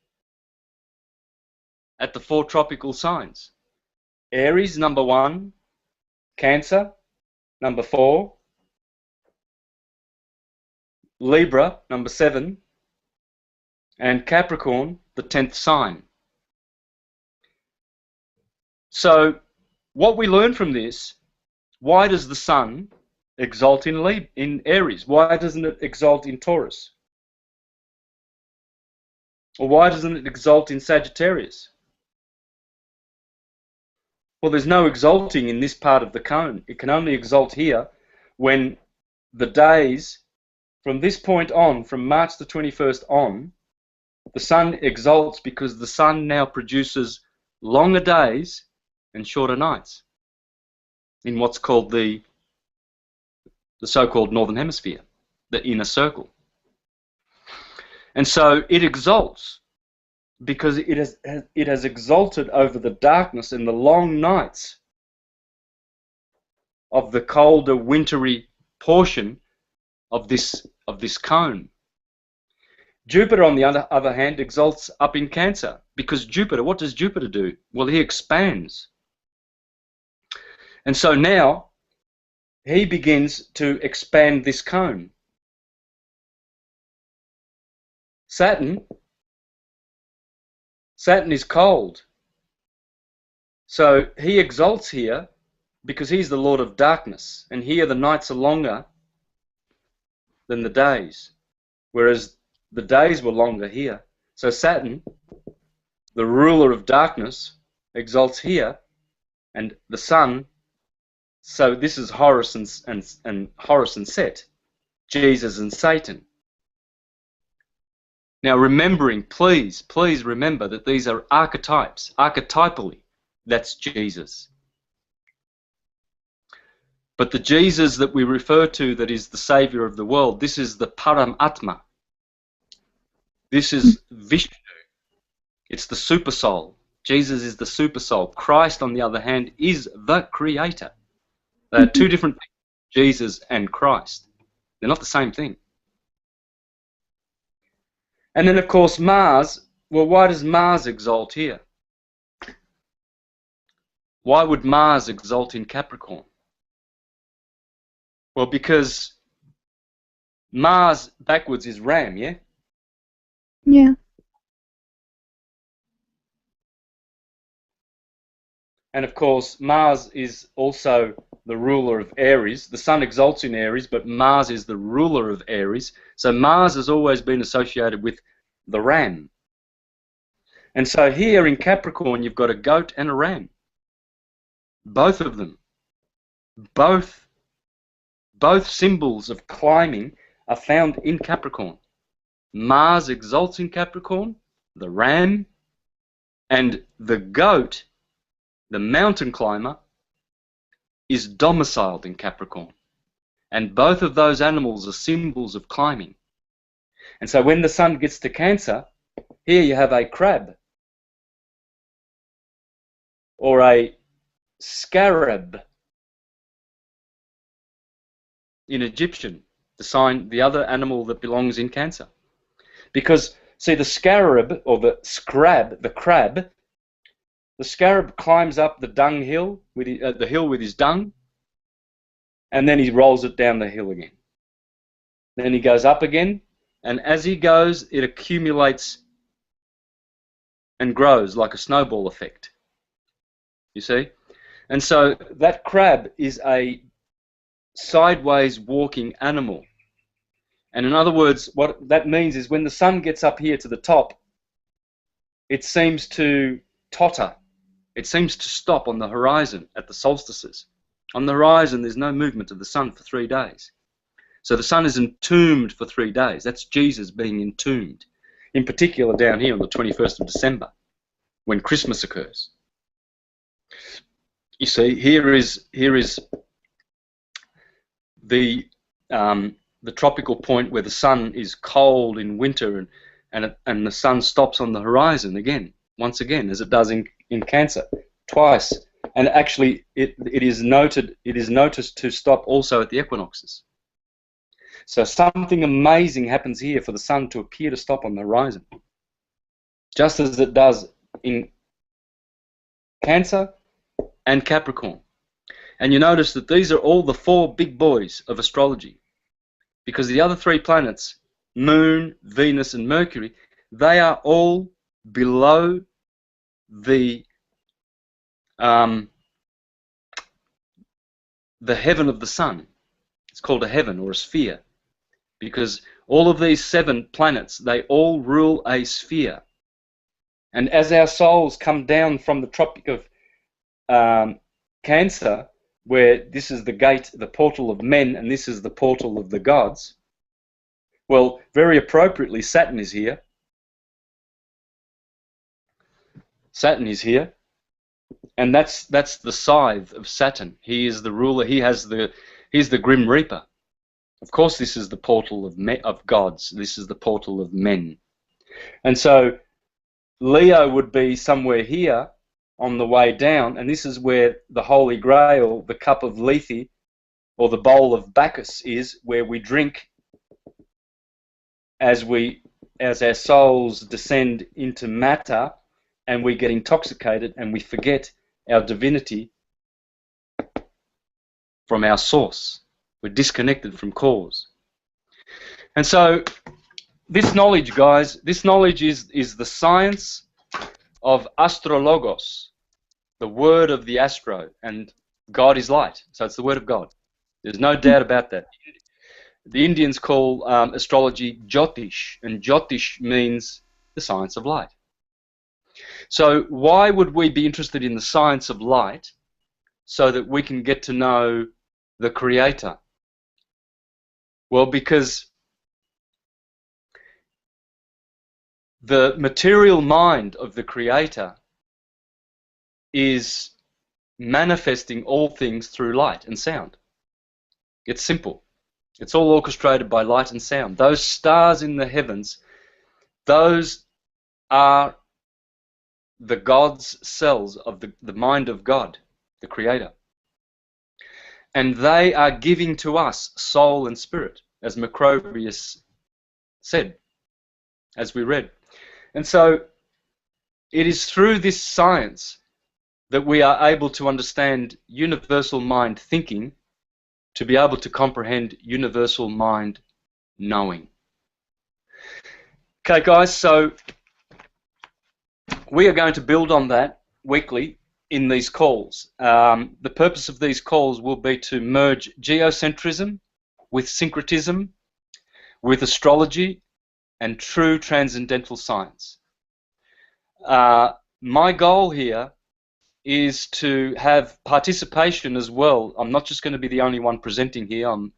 at the four tropical signs. Aries, number 1, Cancer, number 4, Libra, number 7, and Capricorn, the 10th sign. So what we learn from this, why does the Sun exalt in Aries? Why doesn't it exalt in Taurus? Or why doesn't it exalt in Sagittarius? Well, there's no exalting in this part of the cone. It can only exalt here when the days, from this point on, from March the 21st on, the sun exalts because the sun now produces longer days and shorter nights in what's called the so-called northern hemisphere, the inner circle. And so it exalts because it has exalted over the darkness and the long nights of the colder, wintry portion of this cone. Jupiter, on the other hand, exalts up in Cancer because Jupiter, what does Jupiter do? Well, he expands. And so now he begins to expand this cone. Saturn is cold. So he exalts here because he's the Lord of darkness. And here the nights are longer than the days, whereas the days were longer here. So Saturn, the ruler of darkness, exalts here, and the sun. So this is Horus and Horus and Set, Jesus and Satan. Now remembering, please remember that these are archetypes. Archetypally, that's Jesus. But the Jesus that we refer to, that is the Saviour of the world, this is the Paramatma. This is Vishnu. It's the super soul. Jesus is the super soul. Christ, on the other hand, is the Creator. They are two different things, Jesus and Christ. They're not the same thing. And then, of course, Mars. Well, why does Mars exalt here? Why would Mars exalt in Capricorn? Well, because Mars backwards is Ram, yeah? Yeah. And of course, Mars is also the ruler of Aries. The Sun exalts in Aries, but Mars is the ruler of Aries. So Mars has always been associated with the ram. And so here in Capricorn, you've got a goat and a ram. Both of them. Both symbols of climbing are found in Capricorn. Mars exalts in Capricorn, the ram, and the goat, the mountain climber, is domiciled in Capricorn. And both of those animals are symbols of climbing. And so when the sun gets to Cancer, here you have a crab or a scarab in Egyptian, the other animal that belongs in Cancer. Because, see, the scarab, or the crab, the scarab climbs up the dung hill, the hill with his dung, and then he rolls it down the hill again. Then he goes up again, and as he goes, it accumulates and grows like a snowball effect. You see? And so that crab is a sideways walking animal. And in other words, what that means is when the sun gets up here to the top, it seems to totter. It seems to stop on the horizon at the solstices. On the horizon, there's no movement of the sun for 3 days. So the sun is entombed for 3 days. That's Jesus being entombed. In particular down here on the 21st of December, when Christmas occurs. You see, here is the tropical point where the sun is cold in winter and the sun stops on the horizon again, once again, as it does in Cancer, twice. And actually, it is noticed to stop also at the equinoxes. So something amazing happens here for the sun to appear to stop on the horizon, just as it does in Cancer and Capricorn. And you notice that these are all the 4 big boys of astrology, because the other 3 planets, Moon, Venus, and Mercury, they are all below the heaven of the sun. It's called a heaven or a sphere, because all of these 7 planets, they all rule a sphere. And as our souls come down from the Tropic of Cancer, where this is the gate, the portal of men, and this is the portal of the gods, well, very appropriately, Saturn is here. Saturn is here, and that's the scythe of Saturn. He is the ruler. He's the Grim Reaper. Of course, this is the portal of gods. This is the portal of men. And so Leo would be somewhere here on the way down, and this is where the Holy Grail, the cup of Lethe, or the bowl of Bacchus is, where we drink as our souls descend into matter, and we get intoxicated and we forget our divinity from our source. We're disconnected from cause. And so this knowledge, guys, this knowledge is the science of astrologos, the word of the astro, and God is light. So it's the word of God. There's no doubt about that. The Indians call astrology Jyotish, and Jyotish means the science of light. So why would we be interested in the science of light? So that we can get to know the Creator. Well, because the material mind of the Creator is manifesting all things through light and sound. It's simple. It's all orchestrated by light and sound. Those stars in the heavens, those are the God's cells of the mind of God, the Creator. And they are giving to us soul and spirit, as Macrobius said, as we read. And so it is through this science that we are able to understand universal mind thinking, to be able to comprehend universal mind knowing. Okay, guys, so we are going to build on that weekly in these calls. The purpose of these calls will be to merge geocentrism with syncretism, with astrology, and true transcendental science. My goal here is to have participation as well. I'm not just going to be the only one presenting here. I'm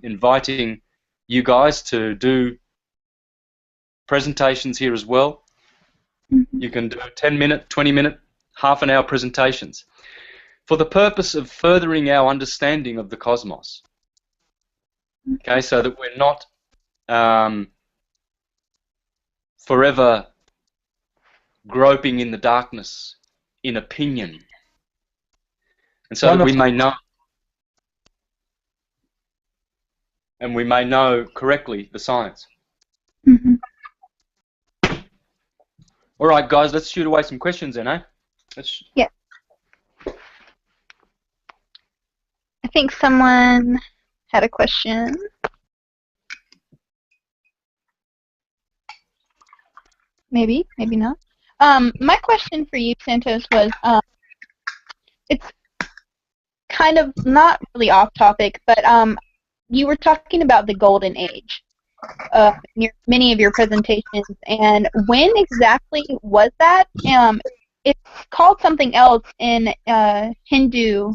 inviting you guys to do presentations here as well. You can do 10-minute, 20-minute, half-an-hour presentations for the purpose of furthering our understanding of the cosmos. Okay, so that we're not forever groping in the darkness in opinion, and so that we may know, and we may know correctly the science. All right, guys, let's shoot away some questions then, eh? Yeah. I think someone had a question. Maybe, maybe not. My question for you, Santos, was it's kind of not really off topic, but you were talking about the golden age in many of your presentations, and when exactly was that? It's called something else in Hindu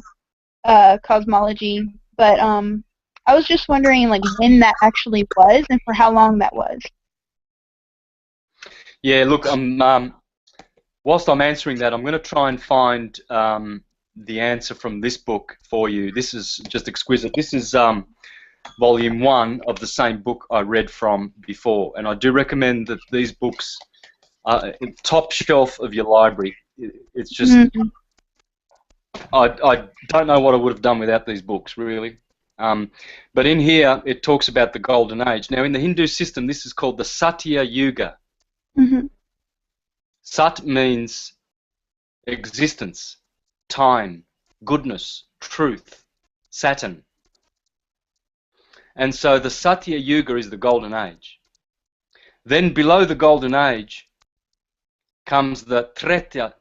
cosmology, but I was just wondering, like, when that actually was and for how long that was. Yeah, look, whilst I'm answering that, I'm going to try and find the answer from this book for you. This is just exquisite. This is volume 1 of the same book I read from before, and I do recommend that these books are top shelf of your library. It's just, I don't know what I would have done without these books, really. But in here, it talks about the Golden Age. Now, in the Hindu system, this is called the Satya Yuga. Sat means existence, time, goodness, truth, Saturn. And so the Satya Yuga is the Golden Age. Then below the Golden Age comes the Treta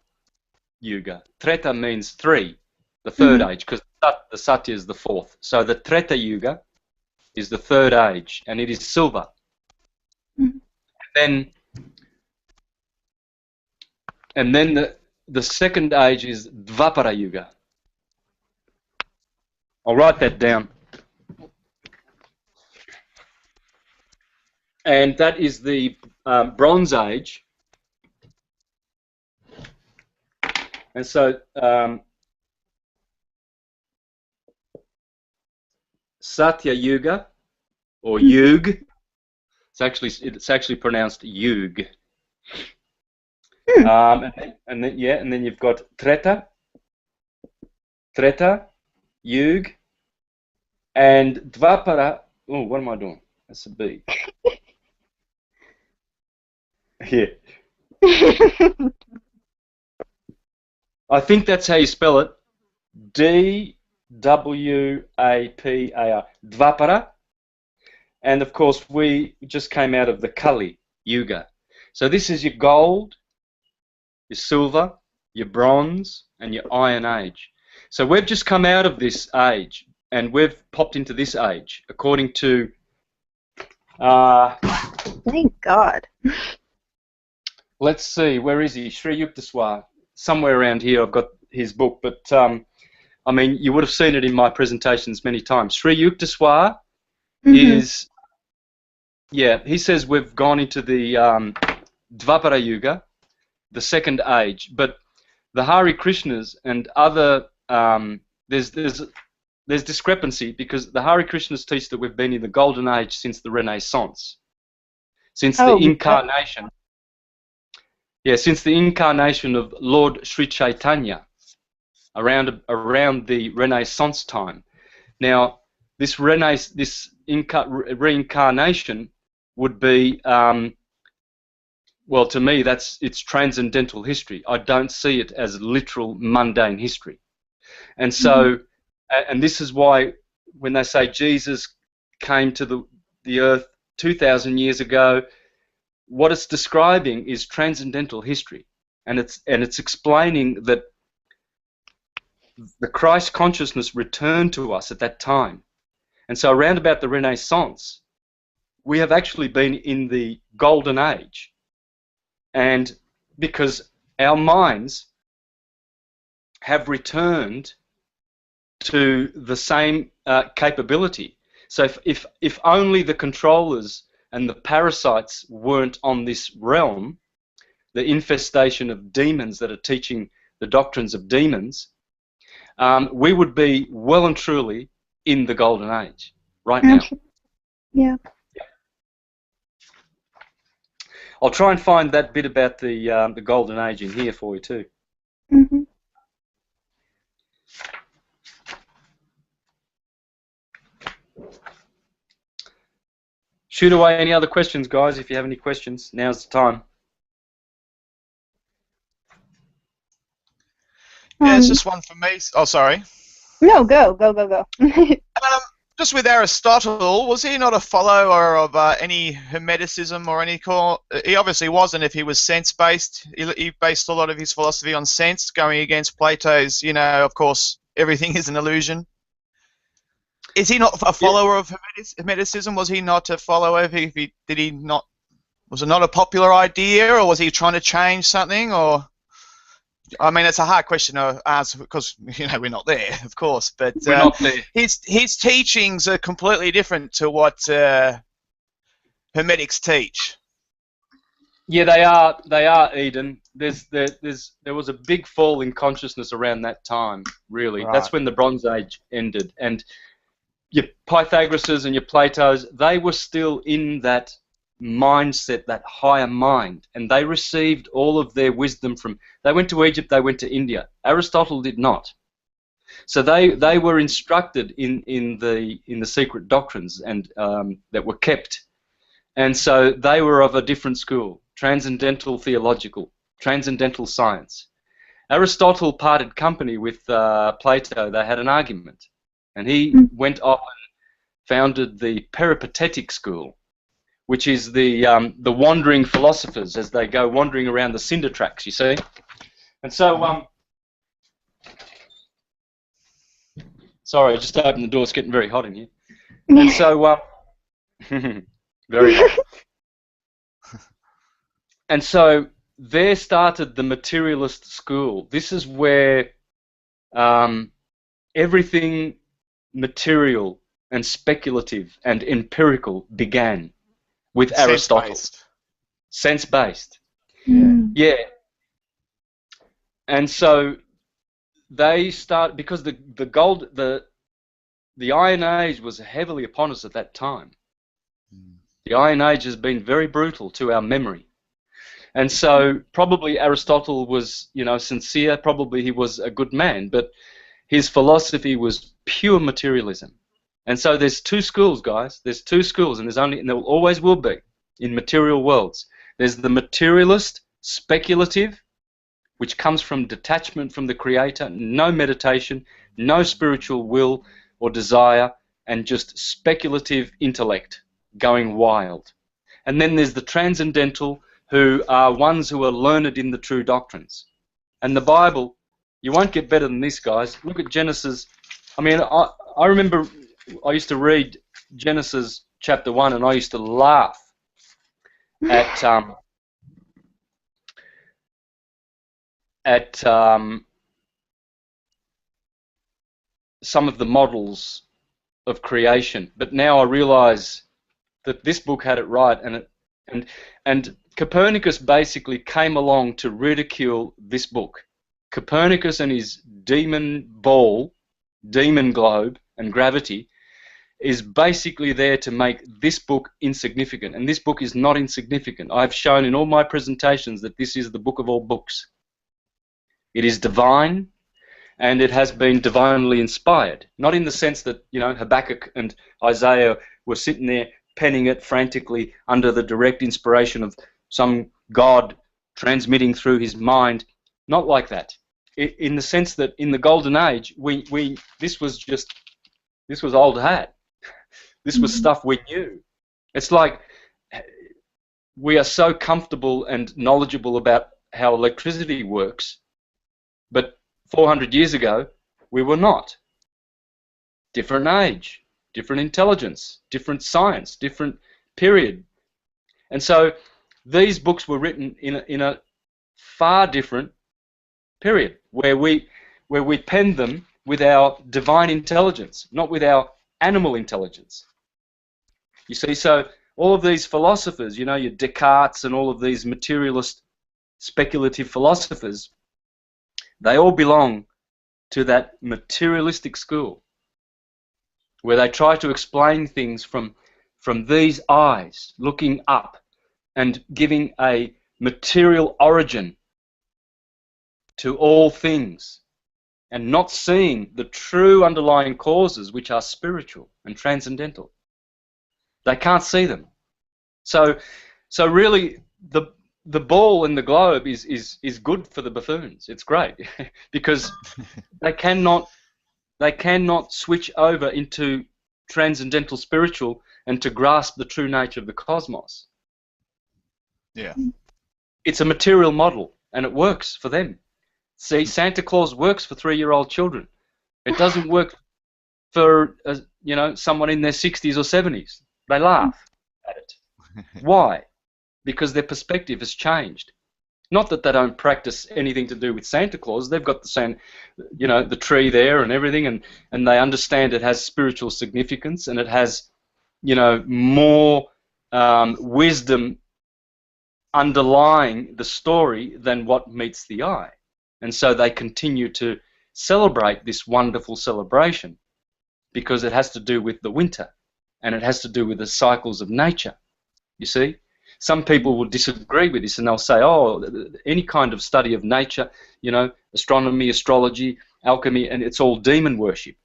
Yuga. Treta means 3, the third age, because the Satya is the 4th. So the Treta Yuga is the 3rd age, and it is silver. And then the second age is Dvapara Yuga. I'll write that down. And that is the Bronze Age. And so Satya Yuga or Yug. It's actually pronounced Yug. And then you've got Treta, Yug, and Dvapara. Oh, what am I doing? That's a B. Yeah. I think that's how you spell it. D-W-A-P-A-R. Dvapara. And of course, we just came out of the Kali Yuga. So this is your gold, your silver, your bronze, and your iron age. So we've just come out of this age, and we've popped into this age, according to... Thank God. Let's see, where is he? Sri Yukteswar. Somewhere around here I've got his book, but I mean, you would have seen it in my presentations many times. Sri Yukteswar is... Yeah, he says we've gone into the Dvapara Yuga, the second age, but the Hare Krishnas and other there's discrepancy because the Hare Krishnas teach that we've been in the golden age since the Renaissance, since the incarnation. Yeah, since the incarnation of Lord Sri Chaitanya, around the Renaissance time. Now, this reincarnation would be, well, to me, it's transcendental history. I don't see it as literal mundane history. And so, and this is why when they say Jesus came to the earth 2,000 years ago, what it's describing is transcendental history. And it's explaining that the Christ consciousness returned to us at that time. And so around about the Renaissance, we have actually been in the golden age. And because our minds have returned to the same capability. So if only the controllers and the parasites weren't on this realm, the infestation of demons that are teaching the doctrines of demons, we would be well and truly in the golden age right now. Yeah. I'll try and find that bit about the golden age in here for you too. Shoot away any other questions, guys. If you have any questions, now's the time. Yeah, it's just one for me. Oh, sorry. No, go. Just with Aristotle, was he not a follower of any Hermeticism or any call? He obviously wasn't if he was sense-based. He based a lot of his philosophy on sense, going against Plato's, of course, everything is an illusion. Is he not a follower of Hermeticism? Was he not a follower? Did he not? Was it not a popular idea, or was he trying to change something? Or, I mean, it's a hard question to answer because we're not there, of course. But we're not there. His teachings are completely different to what Hermetics teach. Yeah, they are, Eden. There was a big fall in consciousness around that time. Really, Right. That's when the Bronze Age ended, and your Pythagoras's and your Plato's, they were still in that mindset, that higher mind, and they received all of their wisdom from. They went to Egypt, they went to India. Aristotle did not. So they were instructed in the secret doctrines and that were kept, and so they were of a different school, transcendental theological, transcendental science. Aristotle parted company with Plato. They had an argument. And he went off and founded the Peripatetic school, which is the wandering philosophers as they go wandering around the cinder tracks, you see. And so, sorry, I just opened the door. It's getting very hot in here. And so, very hot. And so, there started the materialist school. This is where everything material and speculative and empirical began with Aristotle. Sense-based. Yeah. And so they start, because the Iron Age was heavily upon us at that time. The Iron Age has been very brutal to our memory. And so probably Aristotle was, sincere, probably he was a good man, but his philosophy was pure materialism. And so there's two schools, guys. There's two schools, and there always will be in material worlds. There's the materialist, speculative, which comes from detachment from the Creator, no meditation, no spiritual will or desire, and just speculative intellect going wild. And then there's the transcendental, who are ones who are learned in the true doctrines. And the Bible, you won't get better than this, guys. Look at Genesis. I mean, I remember I used to read Genesis chapter 1, and I used to laugh at some of the models of creation. But now I realise that this book had it right, and Copernicus basically came along to ridicule this book. Copernicus and his demon ball, demon globe, and gravity is basically there to make this book insignificant. And this book is not insignificant. I've shown in all my presentations that this is the book of all books. It is divine, and it has been divinely inspired. Not in the sense that, Habakkuk and Isaiah were sitting there penning it frantically under the direct inspiration of some God transmitting through his mind. Not like that. In the sense that in the Golden Age, this was old hat. This was stuff we knew. It's like we are so comfortable and knowledgeable about how electricity works, but 400 years ago, we were not. Different age, different intelligence, different science, different period. And so these books were written in a far different period, where we penned them with our divine intelligence, not with our animal intelligence. You see, so all of these philosophers, your Descartes and all of these materialist, speculative philosophers, they all belong to that materialistic school, where they try to explain things from these eyes, looking up and giving a material origin to all things, and not seeing the true underlying causes, which are spiritual and transcendental. They can't see them. So really, the ball and the globe is good for the buffoons. It's great because they cannot switch over into transcendental spiritual and to grasp the true nature of the cosmos. Yeah. It's a material model, and it works for them. See, Santa Claus works for 3-year-old children. It doesn't work for someone in their 60s or 70s. They laugh at it. Why? Because their perspective has changed. Not that they don't practice anything to do with Santa Claus. They've got the tree there and everything, and they understand it has spiritual significance, and it has, more wisdom underlying the story than what meets the eye. And so they continue to celebrate this wonderful celebration because it has to do with the winter, and it has to do with the cycles of nature. You see? Some people will disagree with this, and they'll say, oh, any kind of study of nature, astronomy, astrology, alchemy, and it's all demon worship.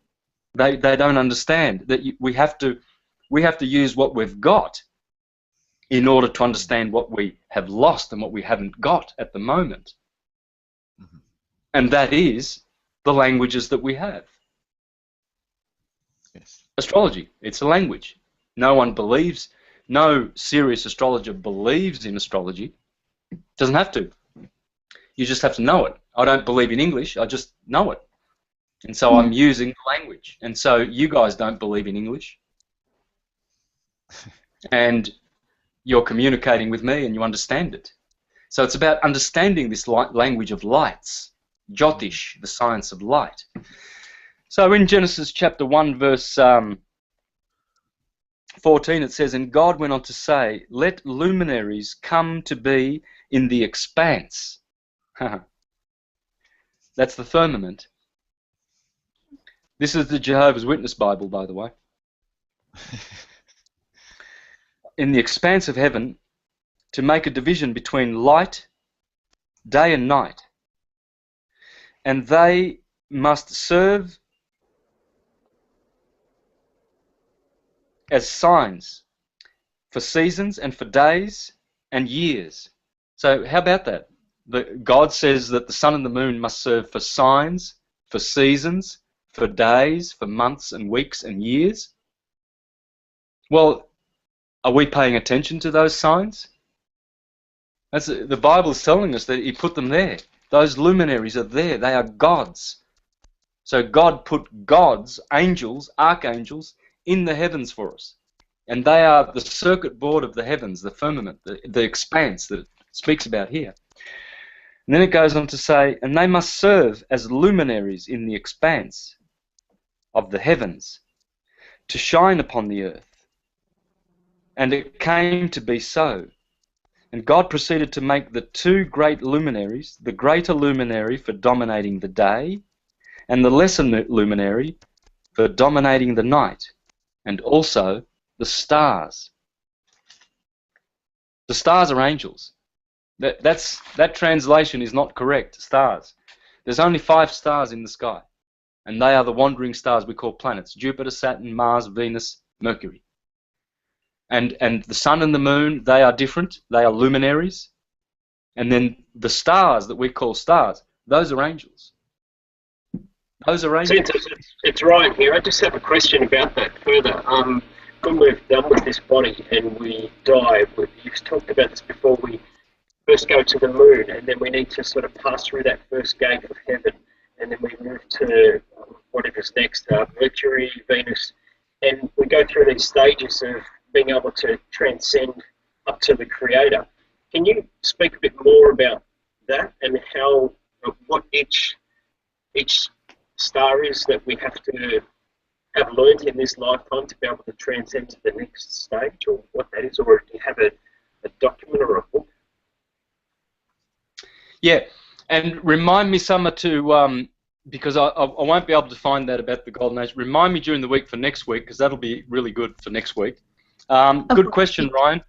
They don't understand that we have to use what we've got in order to understand what we have lost and what we haven't got at the moment. Mm-hmm. And that is the languages that we have. Yes. Astrology, it's a language. No serious astrologer believes in astrology. Doesn't have to. You just have to know it. I don't believe in English, I just know it. And so I'm using the language. And so you guys don't believe in English. And you're communicating with me and you understand it. So it's about understanding this language of lights, Jyotish, the science of light. So in Genesis chapter 1, verse 14, it says, "And God went on to say, let luminaries come to be in the expanse." That's the firmament. This is the Jehovah's Witness Bible, by the way. "In the expanse of heaven, to make a division between light, day and night. And they must serve as signs for seasons and for days and years." So how about that? God says that the sun and the moon must serve for signs, for seasons, for days, for months and weeks and years. Well, are we paying attention to those signs? The Bible is telling us that He put them there. Those luminaries are there. They are gods. So God put gods, angels, archangels, in the heavens for us. And they are the circuit board of the heavens, the firmament, the expanse that it speaks about here. And then it goes on to say, "And they must serve as luminaries in the expanse of the heavens, to shine upon the earth. And it came to be so. And God proceeded to make the two great luminaries, the greater luminary for dominating the day, and the lesser luminary for dominating the night, and also the stars." The stars are angels. That translation is not correct, stars. There's only 5 stars in the sky, and they are the wandering stars we call planets: Jupiter, Saturn, Mars, Venus, Mercury. And the sun and the moon, they are different. They are luminaries. And then the stars that we call stars, those are angels. Those are angels. Santos, it's Ryan here. I just have a question about that further. When we're done with this body and we die, you've talked about this before, we first go to the moon, and then we need to sort of pass through that first gate of heaven, and then we move to whatever's next, Mercury, Venus, and we go through these stages of being able to transcend up to the Creator. Can you speak a bit more about that and how, what each star is that we have to have learned in this lifetime to be able to transcend to the next stage, or what that is, or do you have a document or a book? Yeah, and remind me, Summer, to, because I won't be able to find that about the Golden Age. Remind me during the week for next week, because that'll be really good for next week. Good question, Ryan.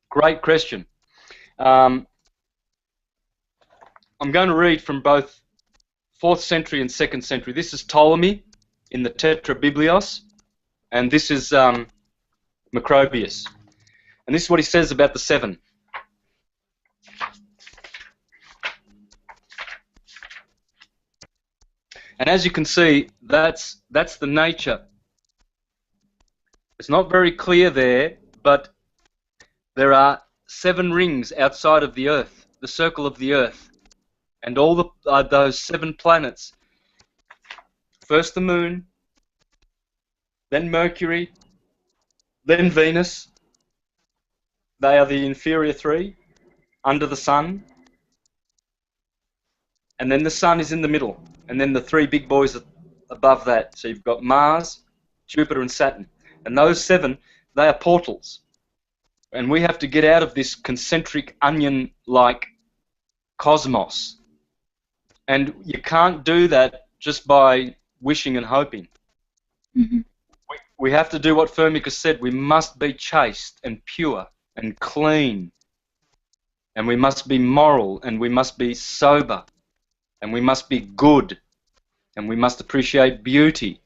Great question. I'm going to read from both 4th century and 2nd century. This is Ptolemy in the Tetrabiblios, and this is Macrobius. And this is what he says about the 7. And as you can see, that's the nature. It's not very clear there, but there are 7 rings outside of the Earth, the circle of the Earth, and all those 7 planets. First the Moon, then Mercury, then Venus. They are the inferior 3, under the Sun, and then the Sun is in the middle, and then the 3 big boys above that. So you've got Mars, Jupiter, and Saturn. And those 7, they are portals. And we have to get out of this concentric onion-like cosmos. And you can't do that just by wishing and hoping. Mm-hmm. We have to do what Firmicus said. We must be chaste and pure and clean. And we must be moral, and we must be sober, and we must be good, and we must appreciate beauty,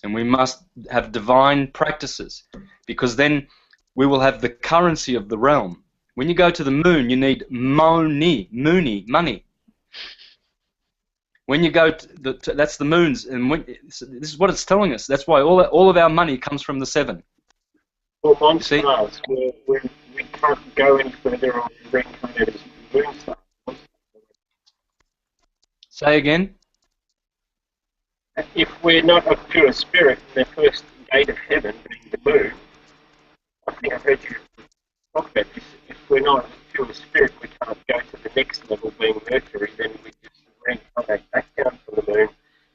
and we must have divine practices, because then we will have the currency of the realm. When you go to the moon, you need money. When you go to that's the moons, and this is what it's telling us. That's why all of our money comes from the 7. Well, mine stars, we can't go any further on reincarnated as moon stars. Say again? If we're not of pure spirit, the first gate of heaven being the moon, I think I've heard you talk about this. If we're not of pure spirit, we can't next level being Mercury, then we just bring contact back down from the moon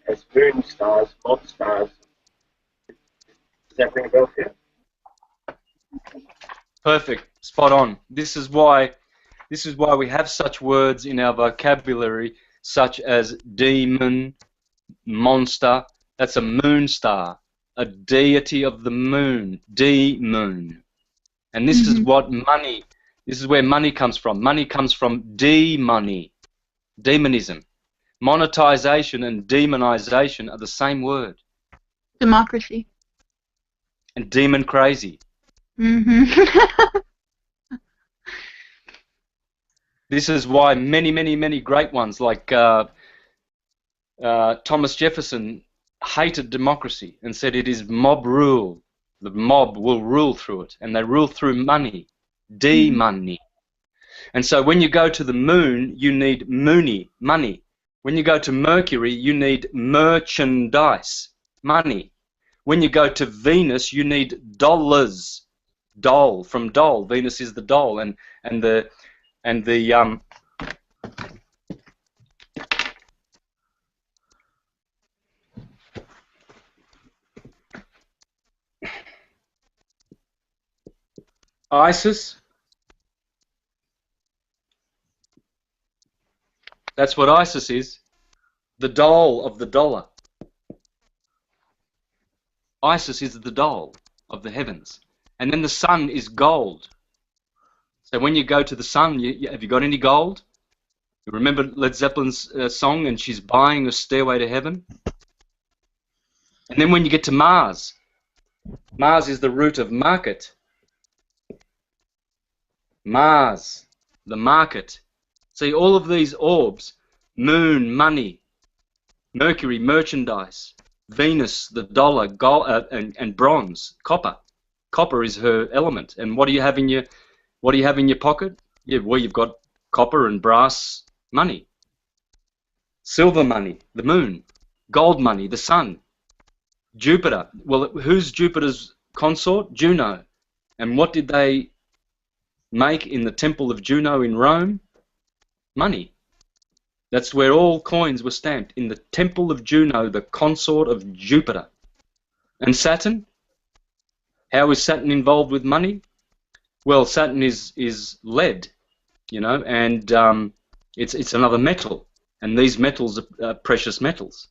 as moon stars, mod stars. Does that ring a bell for you? Perfect. Spot on. This is why we have such words in our vocabulary, such as demon, monster. That's a moon star, a deity of the moon, demon. And this is what money. This is where money comes from. Money comes from money, demonism. Monetization and demonization are the same word. Democracy. And demon crazy. This is why many great ones like Thomas Jefferson hated democracy and said it is mob rule. The mob will rule through it, and they rule through money, money. And so when you go to the moon, you need money. When you go to Mercury, you need merchandise, money. When you go to Venus, you need dollars, doll, from doll. Venus is the doll, and the Isis. That's what Isis is. The doll of the dollar. Isis is the doll of the heavens. And then the sun is gold. So when you go to the sun, have you got any gold? You remember Led Zeppelin's song, and she's buying a stairway to heaven? And then when you get to Mars, Mars is the root of market. Mars, the market. See, all of these orbs, moon, money, Mercury, merchandise, Venus, the dollar, gold, and bronze, copper. Copper is her element. And what do you have in your pocket? Yeah, well, you've got copper and brass money. Silver money, the moon. Gold money, the sun. Jupiter. Well, who's Jupiter's consort? Juno. And what did they make in the temple of Juno in Rome? Money. That's where all coins were stamped, in the temple of Juno, the consort of Jupiter. And Saturn? How is Saturn involved with money? Well, Saturn is lead, you know, and it's another metal, and these metals are precious metals.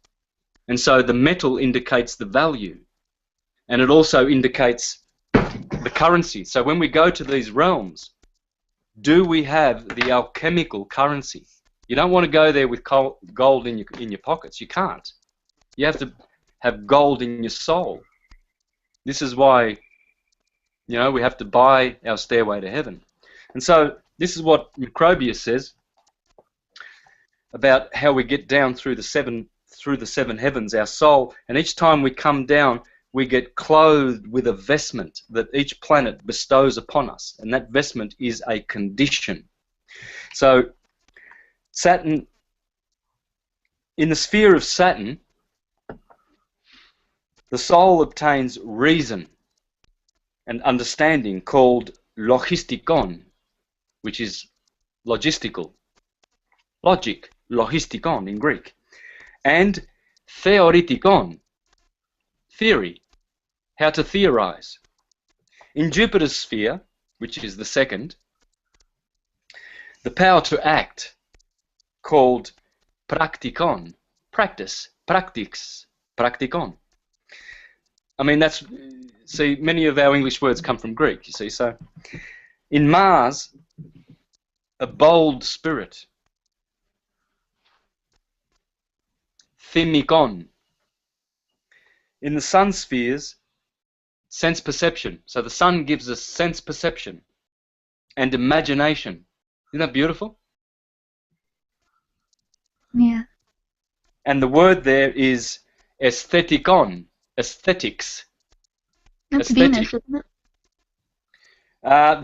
And so the metal indicates the value, and it also indicates the currency. So when we go to these realms, do we have the alchemical currency? You don't want to go there with gold in your pockets. You can't. You have to have gold in your soul. This is why, you know, we have to buy our stairway to heaven. And so this is what Macrobius says about how we get down through the seven heavens, our soul, and each time we come down, we get clothed with a vestment that each planet bestows upon us, and that vestment is a condition. So Saturn, in the sphere of Saturn, the soul obtains reason and understanding called logistikon, which is logistical, logic, logistikon in Greek, and theoretikon, theory, how to theorize. In Jupiter's sphere, which is the second, the power to act, called praktikon, practice, practics, praktikon. I mean, that's, see, many of our English words come from Greek, you see. So in Mars, a bold spirit, thymikon. In the sun spheres, sense perception. So the sun gives us sense perception and imagination. Isn't that beautiful? Yeah. And the word there is aesthetikon, aesthetics. That's Aesthetic. Venus, isn't it?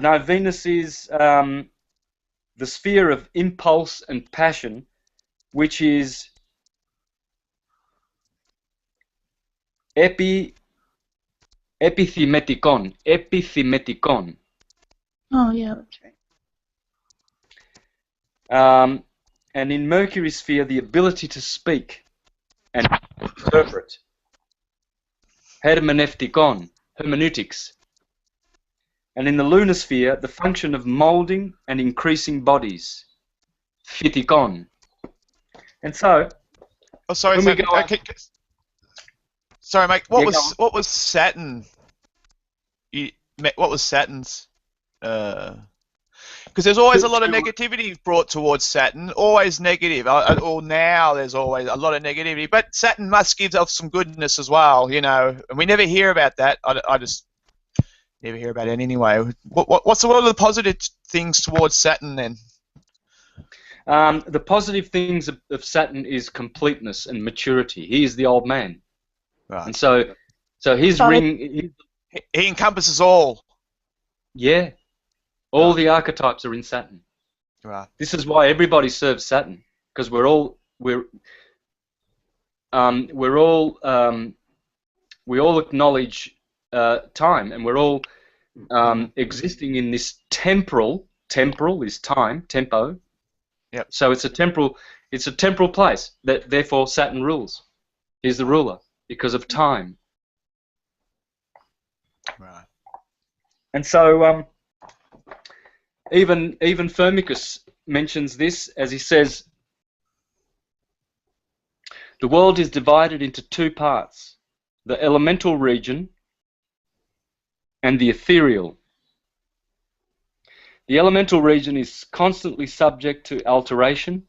No, Venus is the sphere of impulse and passion, which is epithymetikon. Epithymetikon. Oh, yeah, that's right. And in Mercury's sphere, the ability to speak and interpret. Hermeneutikon, hermeneutics. And in the lunar sphere, the function of moulding and increasing bodies. Phytikon. And so, Oh, sorry, when we go sorry, mate. Yeah, What was Saturn? What was Saturn's? Because there's always a lot of negativity brought towards Saturn. Always negative. Or now there's always a lot of negativity. But Saturn must give off some goodness as well, you know. And we never hear about that. I just never hear about it anyway. What's a lot of the positive things towards Saturn then? The positive things of Saturn is completeness and maturity. He is the old man. Right. And so his ring... He encompasses all. Yeah. All the archetypes are in Saturn. Right. This is why everybody serves Saturn, because we all acknowledge time, and we're all existing in this temporal is time, tempo. Yep. So it's a temporal place that therefore Saturn rules. He's the ruler because of time. Right. And so even Firmicus mentions this as he says, the world is divided into two parts, the elemental region and the ethereal. The elemental region is constantly subject to alteration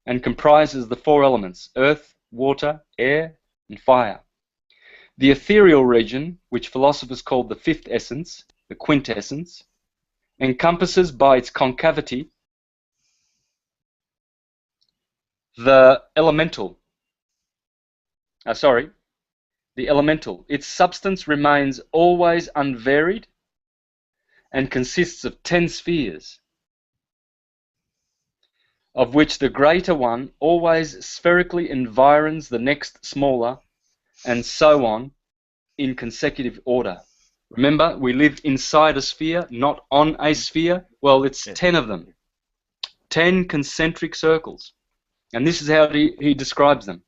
and comprises the four elements, earth, water, air, and fire. The ethereal region, which philosophers call the fifth essence, the quintessence, encompasses by its concavity the elemental. Its substance remains always unvaried and consists of 10 spheres, of which the greater one always spherically environs the next smaller, and so on in consecutive order. Remember, we live inside a sphere, not on a sphere. Well, it's 10 of them. 10 concentric circles. And this is how he describes them.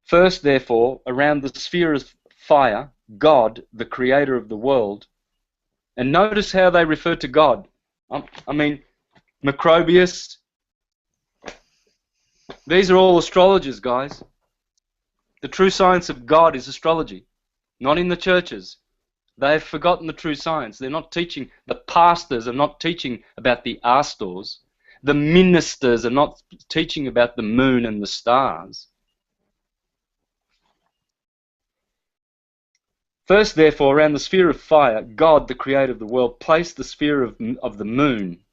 First, therefore, around the sphere of fire, God, the creator of the world, and notice how they refer to God. I mean, Macrobius. These are all astrologers, guys. The true science of God is astrology, not in the churches. They've forgotten the true science. They're not teaching. The pastors are not teaching about the astors. The ministers are not teaching about the moon and the stars. First, therefore, around the sphere of fire, God, the creator of the world, placed the sphere of the moon,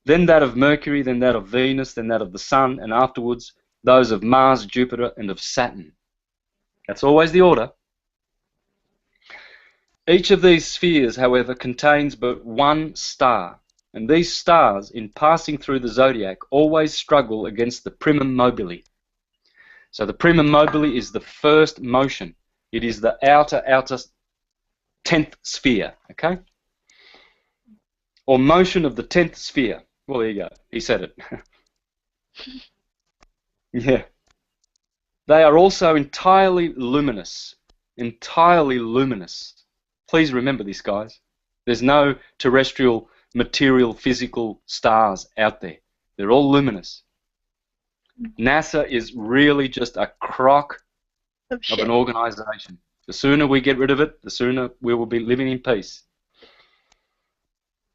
then that of Mercury, then that of Venus, then that of the Sun, and afterwards those of Mars, Jupiter, and of Saturn. That's always the order. Each of these spheres, however, contains but one star, and these stars, in passing through the zodiac, always struggle against the primum mobile. So the primum mobile is the first motion. It is the outer 10th sphere, okay? Or motion of the 10th sphere. Well, there you go. He said it. Yeah. They are also entirely luminous. Entirely luminous. Please remember this, guys. There's no terrestrial, material, physical stars out there. They're all luminous. NASA is really just a crock of an organization. The sooner we get rid of it, the sooner we will be living in peace.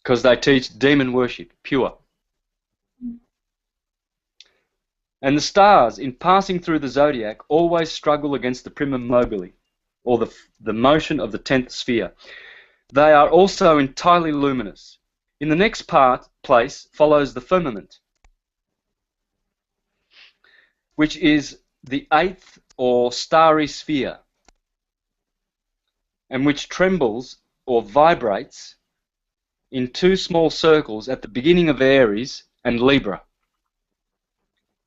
Because they teach demon worship, pure. And the stars, in passing through the zodiac, always struggle against the primum mobile, or the motion of the 10th sphere. They are also entirely luminous. In the next place follows the firmament, which is the 8th or starry sphere, and which trembles or vibrates in two small circles at the beginning of Aries and Libra,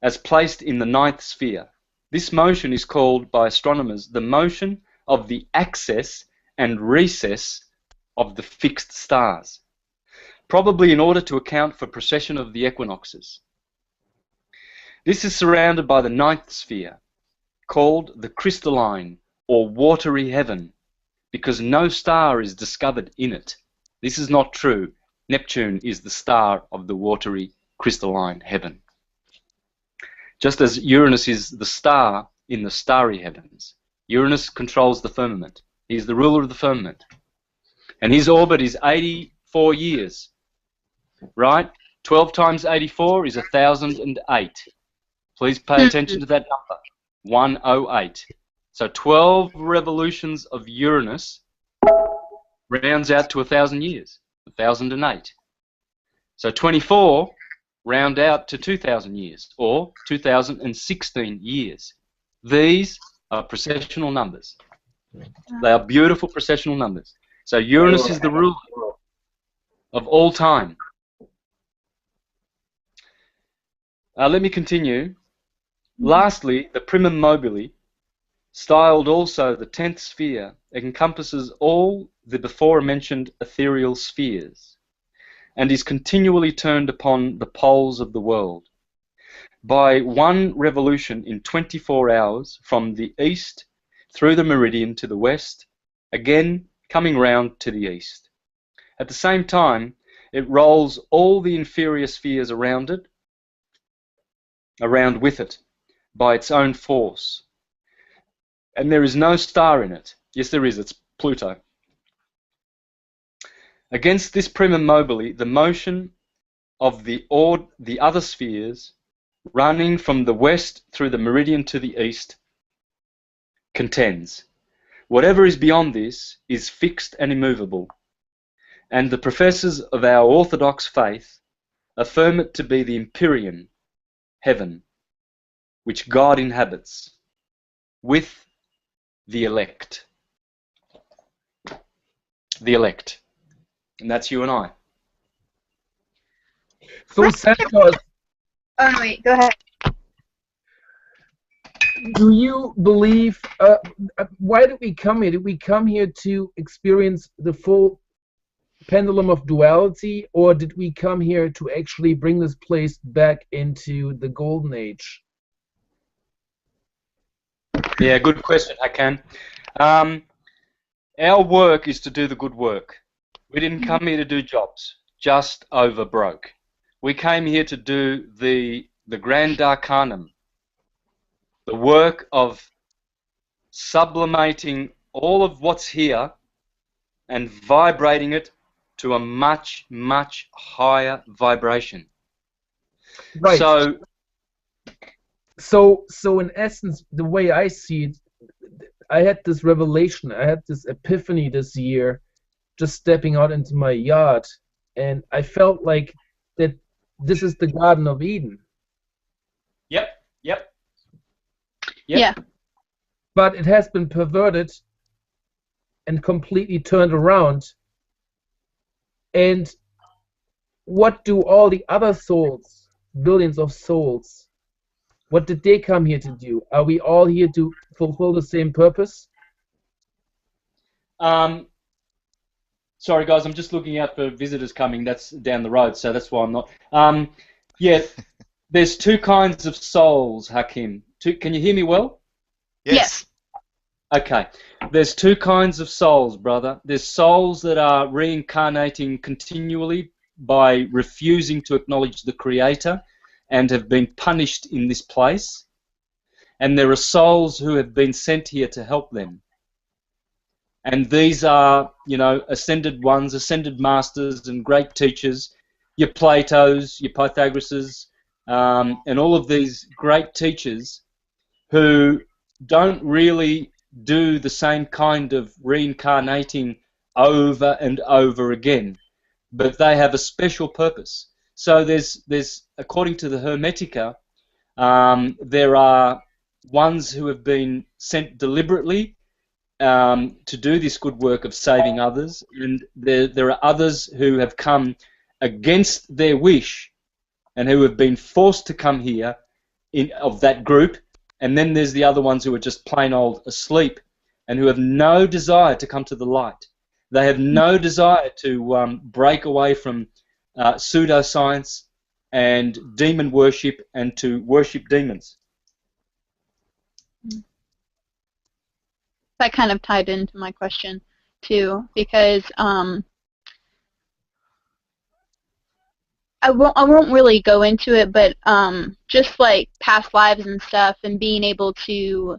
as placed in the 9th sphere. This motion is called by astronomers the motion of the axis and recess of the fixed stars. probably in order to account for precession of the equinoxes. This is surrounded by the ninth sphere, called the crystalline or watery heaven, because no star is discovered in it. This is not true. Neptune is the star of the watery crystalline heaven. Just as Uranus is the star in the starry heavens. Uranus controls the firmament. He's the ruler of the firmament. And his orbit is 84 years, right? 12 times 84 is 1,008. Please pay attention to that number, 108. So 12 revolutions of Uranus rounds out to 1,000 years, 1,008. So 24 round out to 2,000 years, or 2,016 years. These are precessional numbers. They are beautiful precessional numbers. So Uranus is the ruler of all time. Let me continue. Lastly, the primum mobile, styled also the 10th sphere, encompasses all the before-mentioned ethereal spheres, and is continually turned upon the poles of the world. By one revolution in 24 hours from the east through the meridian to the west, again coming round to the east. At the same time, it rolls all the inferior spheres around with it, by its own force. And there is no star in it. Yes, there is. It's Pluto. Against this primum mobile, the motion of the other spheres running from the west through the meridian to the east contends. Whatever is beyond this is fixed and immovable, and the professors of our orthodox faith affirm it to be the empyrean heaven, which God inhabits with the elect. The elect. And that's you and I. So, Santos, Oh, wait, go ahead. do you believe, why did we come here? Did we come here to experience the full pendulum of duality, or did we come here to actually bring this place back into the golden age? Yeah, good question, Hakan. Our work is to do the good work. We didn't come here to do jobs, just over broke. We came here to do the Grand Arcanum, the work of sublimating all of what's here and vibrating it to a much, much higher vibration. Right. So in essence, the way I see it, I had this revelation, I had this epiphany this year, just stepping out into my yard, and I felt like that this is the Garden of Eden. Yep. Yeah. But it has been perverted and completely turned around. And what do all the other souls, billions of souls, what did they come here to do? Are we all here to fulfill the same purpose? Sorry, guys, I'm just looking out for visitors coming. That's down the road, so that's why I'm not. Yeah, there's two kinds of souls, Hakim. Can you hear me well? Yes. Okay. There's two kinds of souls, brother. There's souls that are reincarnating continually by refusing to acknowledge the Creator and have been punished in this place. And there are souls who have been sent here to help them. And these are, you know, ascended ones, ascended masters and great teachers, your Platos, your Pythagoras's, and all of these great teachers who don't really do the same kind of reincarnating over and over again, but they have a special purpose. So there's according to the Hermetica, there are ones who have been sent deliberately to do this good work of saving others, and there are others who have come against their wish and who have been forced to come here of that group, and then there's the other ones who are just plain old asleep and who have no desire to come to the light. They have no desire to break away from pseudoscience, and demon worship, and to worship demons. That kind of tied into my question too, because I won't really go into it, but just like past lives and stuff, and being able to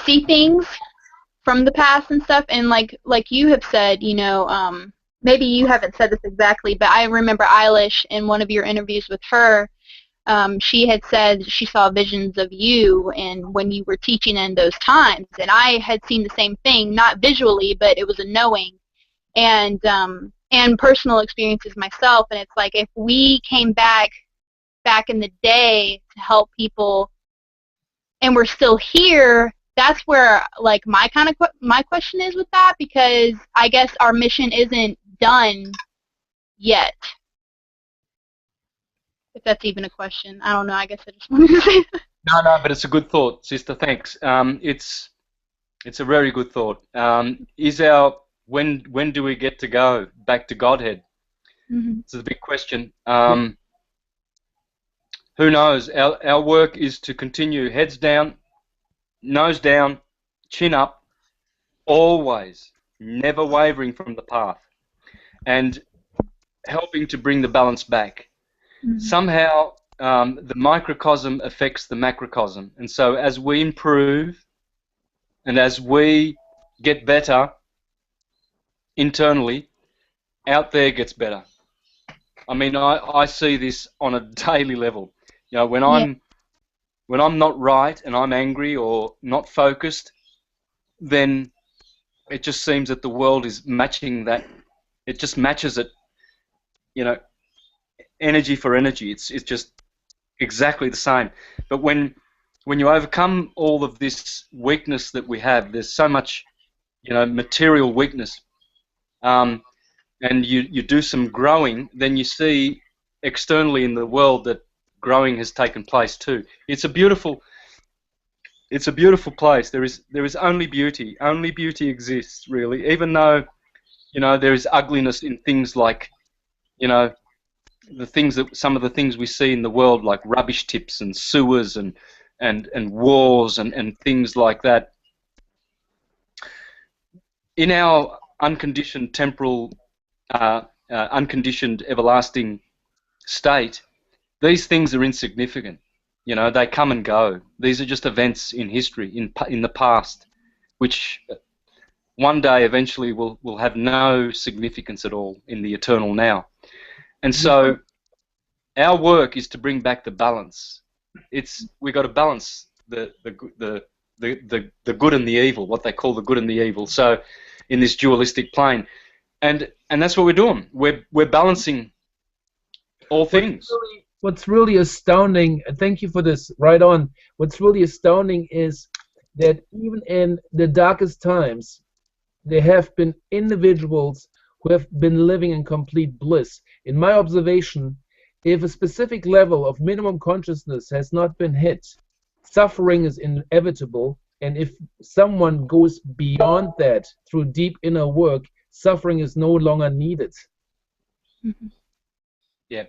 see things from the past and stuff, and like you have said, you know, maybe you haven't said this exactly, but I remember Eilish in one of your interviews with her. She had said she saw visions of you and when you were teaching in those times, and I had seen the same thing, not visually, but it was a knowing, and personal experiences myself. And it's like if we came back in the day to help people, and we're still here, that's where like my question is with that, because I guess our mission isn't done yet. If that's even a question. I don't know. I guess I just wanted to say that. No, but it's a good thought, sister. Thanks. It's a very good thought. When do we get to go back to Godhead? Mm-hmm. It's a big question. Who knows? Our work is to continue heads down, nose down, chin up, always, never wavering from the path, and helping to bring the balance back. Mm-hmm. Somehow, the microcosm affects the macrocosm, and so as we improve and as we get better internally, out there gets better. I mean, I see this on a daily level. You know, when I'm not right and I'm angry or not focused, then it just seems that the world is matching that. It just matches it. You know, energy for energy. It's just exactly the same. But when you overcome all of this weakness that we have, there's so much, you know, material weakness, and you do some growing, then you see externally in the world that growing has taken place too. It's a beautiful place. There is only beauty. Only beauty exists, really. Even though, you know, there is ugliness in things like, you know, some of the things we see in the world, like rubbish tips and sewers and wars and things like that. In our unconditioned temporal, unconditioned everlasting state, these things are insignificant. You know, they come and go. These are just events in history, in the past, which one day eventually will have no significance at all in the eternal now. And so our work is to bring back the balance. We got to balance the good and the evil, what they call the good and the evil. So in this dualistic plane, and that's what we're doing. We're balancing all things. What's really astounding, and thank you for this, right on, what's really astounding is that even in the darkest times, there have been individuals who have been living in complete bliss. In my observation, if a specific level of minimum consciousness has not been hit, suffering is inevitable, and if someone goes beyond that through deep inner work, suffering is no longer needed. Mm-hmm. Yeah.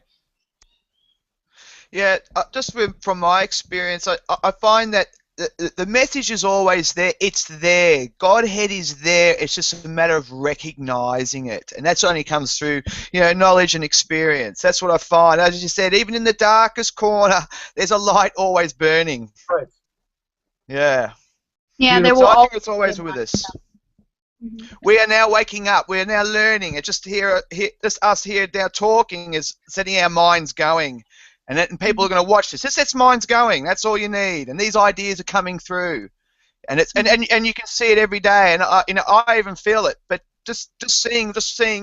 Yeah, just from my experience, I find that the message is always there. It's there. Godhead is there. It's just a matter of recognizing it, and that's only comes through, you know, knowledge and experience. That's what I find. As you said, even in the darkest corner, there's a light always burning. Right. Yeah. Yeah, there So will I think always it's always be with one. us. Mm-hmm. We are now waking up. We are now learning. It's just just us here now talking is setting our minds going. And people are going to watch this. This sets minds going. That's all you need. And these ideas are coming through, and it's and you can see it every day. And I even feel it. But just seeing,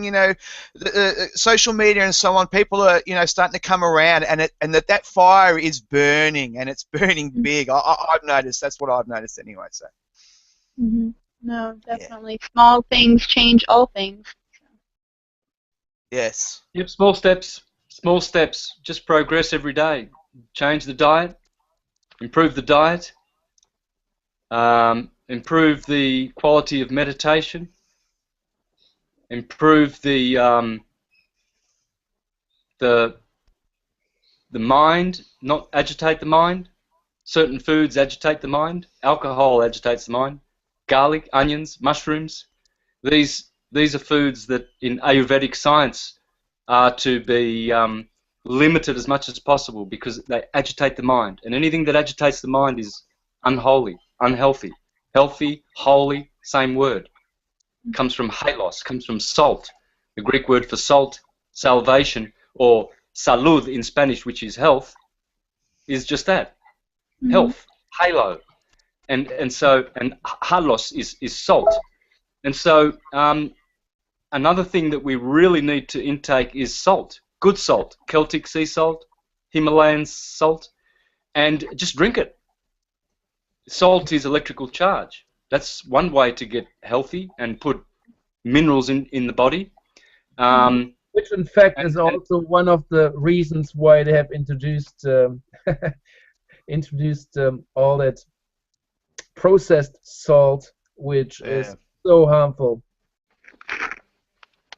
you know, the social media and so on, people are, you know, starting to come around, and that fire is burning, and it's burning big. I've noticed. That's what I've noticed anyway. So. Mm-hmm. No, definitely. Yeah. Small things change all things. Yes. Yep. Small steps. Small steps, just progress every day. Change the diet, improve the diet, improve the quality of meditation, improve the mind, not agitate the mind. Certain foods agitate the mind. Alcohol agitates the mind. Garlic, onions, mushrooms. These are foods that in Ayurvedic science are to be limited as much as possible because they agitate the mind. And anything that agitates the mind is unholy, unhealthy. Healthy, holy, same word. Comes from halos, comes from salt. The Greek word for salt, salvation, or salud in Spanish, which is health, is just that. Health, halo. And halos is salt. And so another thing that we really need to intake is salt. Good salt, Celtic sea salt, Himalayan salt, and just drink it. Salt is electrical charge. That's one way to get healthy and put minerals in the body. Which in fact is also one of the reasons why they have introduced all that processed salt, which is so harmful.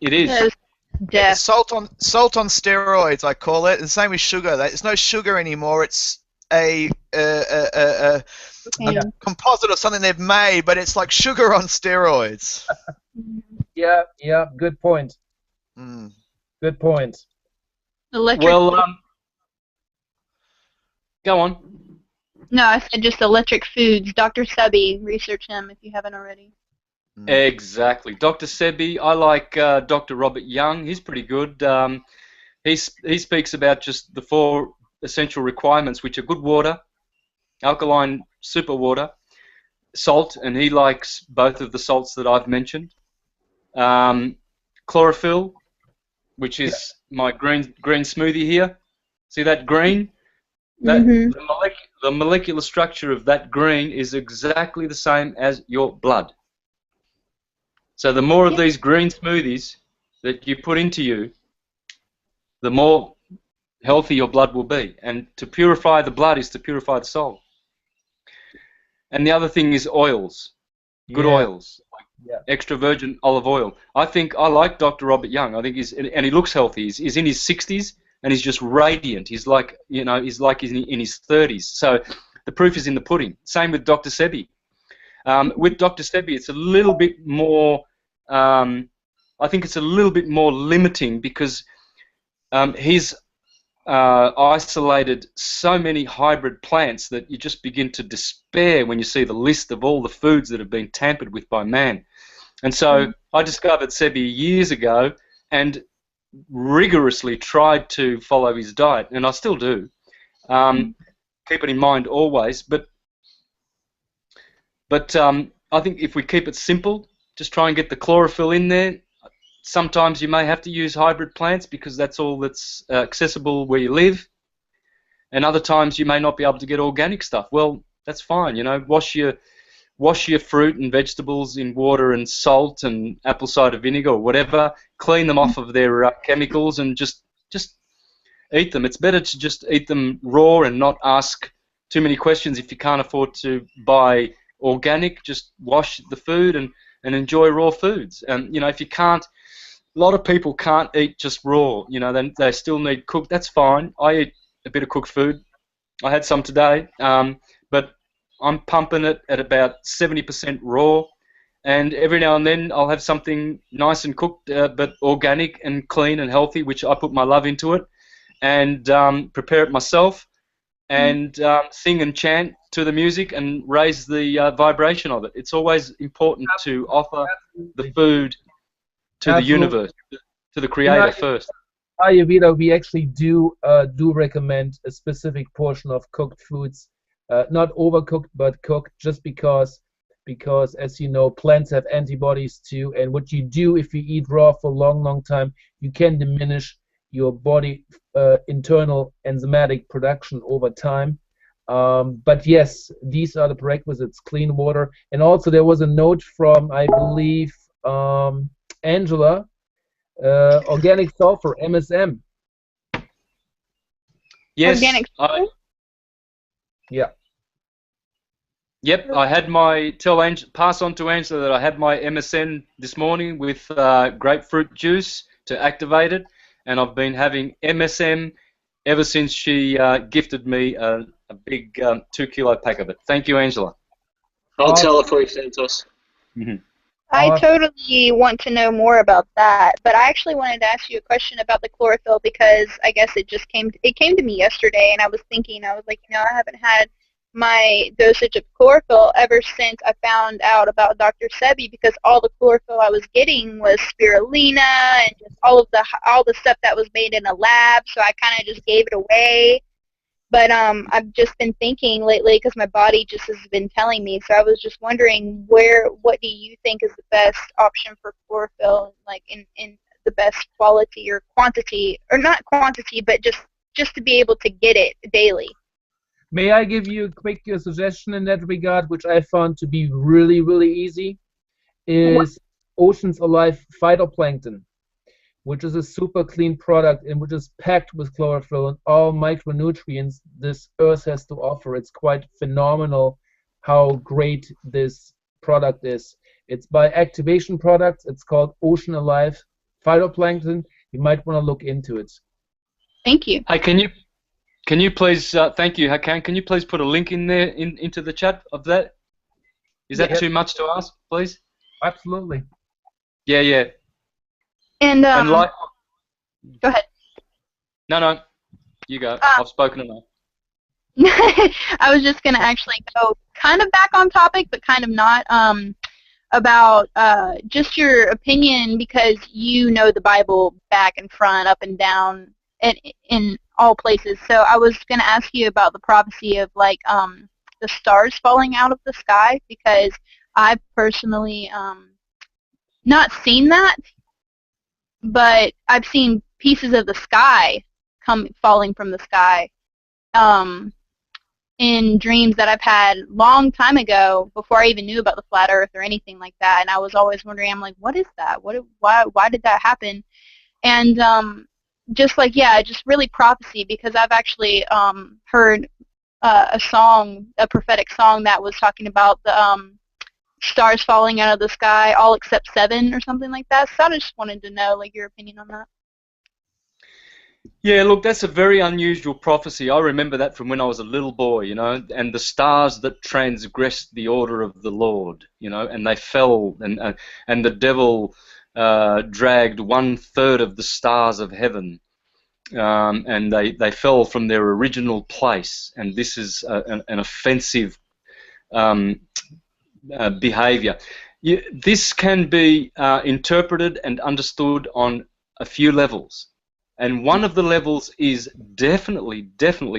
It is. Death. Salt on steroids, I call it. The same with sugar. There's no sugar anymore. It's a composite of something they've made, but it's like sugar on steroids. Yeah, good point. Good point. Electric. Well, go on. No, I said just electric foods. Dr. Sebi, research him if you haven't already. Exactly. Dr. Sebi, I like Dr. Robert Young. He's pretty good. He speaks about just the 4 essential requirements, which are good water, alkaline super water, salt, and he likes both of the salts that I've mentioned. Chlorophyll, which is my green smoothie here. See that green? The molecular structure of that green is exactly the same as your blood. So the more of these green smoothies that you put into you, the more healthy your blood will be. And to purify the blood is to purify the soul. And the other thing is oils, good oils, extra virgin olive oil. I like Dr. Robert Young. I think and he looks healthy. He's in his 60s and he's just radiant. He's like in his 30s. So the proof is in the pudding. Same with Dr. Sebi. With Dr. Sebi, it's a little bit more. I think it's a little bit more limiting because he's isolated so many hybrid plants that you just begin to despair when you see the list of all the foods that have been tampered with by man. And so I discovered Sebi years ago and rigorously tried to follow his diet, and I still do. Keep it in mind always, but I think if we keep it simple, just try and get the chlorophyll in there. Sometimes you may have to use hybrid plants because that's all that's accessible where you live, and other times you may not be able to get organic stuff. Well, that's fine. Wash your fruit and vegetables in water and salt and apple cider vinegar or whatever. Clean them off of their chemicals and just eat them. It's better to just eat them raw and not ask too many questions if you can't afford to buy organic. Just wash the food and enjoy raw foods. And if you can't, a lot of people can't eat just raw. Then they still need cooked. That's fine. I eat a bit of cooked food. I had some today, but I'm pumping it at about 70% raw, and every now and then I'll have something nice and cooked, but organic and clean and healthy, which I put my love into it, and prepare it myself, and sing and chant to the music and raise the vibration of it. It's always important to offer the food to the universe, to the Creator first. Ayurveda, we actually do recommend a specific portion of cooked foods, not overcooked but cooked, just because as you know, plants have antibodies too, and what you do if you eat raw for a long time, you can diminish your body internal enzymatic production over time. But yes, these are the prerequisites: clean water, and also there was a note from, I believe, Angela, organic sulfur, MSM. Yes. Organic sulfur? Yeah. Yep, I had my pass on to Angela that I had my MSN this morning with grapefruit juice to activate it, and I've been having MSM ever since she gifted me a big 2-kilo pack of it. Thank you, Angela. I'll tell her for you, Santos. I totally want to know more about that, but I actually wanted to ask you a question about the chlorophyll because I guess it came to me yesterday, and I was like, I haven't had my dosage of chlorophyll ever since I found out about Dr. Sebi, because all the chlorophyll I was getting was spirulina and just all the stuff that was made in a lab, so I kind of just gave it away. But I've just been thinking lately, because my body just has been telling me, so I was just wondering what do you think is the best option for chlorophyll, like in the best quality or quantity, or not quantity, but just to be able to get it daily. May I give you a quick suggestion in that regard, which I found to be really, really easy, is Oceans Alive phytoplankton, which is a super clean product and which is packed with chlorophyll and all micronutrients this earth has to offer. It's quite phenomenal how great this product is. It's by Activation Products. It's called Ocean Alive phytoplankton. You might want to look into it. Thank you. Hey, can you please, thank you, Hakan, can you please put a link in there into the chat of that? Is that too much to ask, please? Absolutely. Yeah. And like, go ahead. No, you go. I've spoken enough. I was just going to actually go kind of back on topic, but kind of not, about just your opinion, because you know the Bible back and front, up and down, and in all places. So I was going to ask you about the prophecy of like the stars falling out of the sky, because I've personally not seen that, but I've seen pieces of the sky falling from the sky in dreams that I've had long time ago, before I even knew about the flat Earth or anything like that. And I was always wondering, I'm like, what is that? Why did that happen? And just really prophecy, because I've actually heard a prophetic song that was talking about the stars falling out of the sky, all except 7 or something like that. So I just wanted to know, like, your opinion on that. Yeah, look, that's a very unusual prophecy. I remember that from when I was a little boy, and the stars that transgressed the order of the Lord, and they fell, and the devil dragged 1/3 of the stars of heaven, and they fell from their original place, and this is an offensive behavior. This can be interpreted and understood on a few levels. And one of the levels is definitely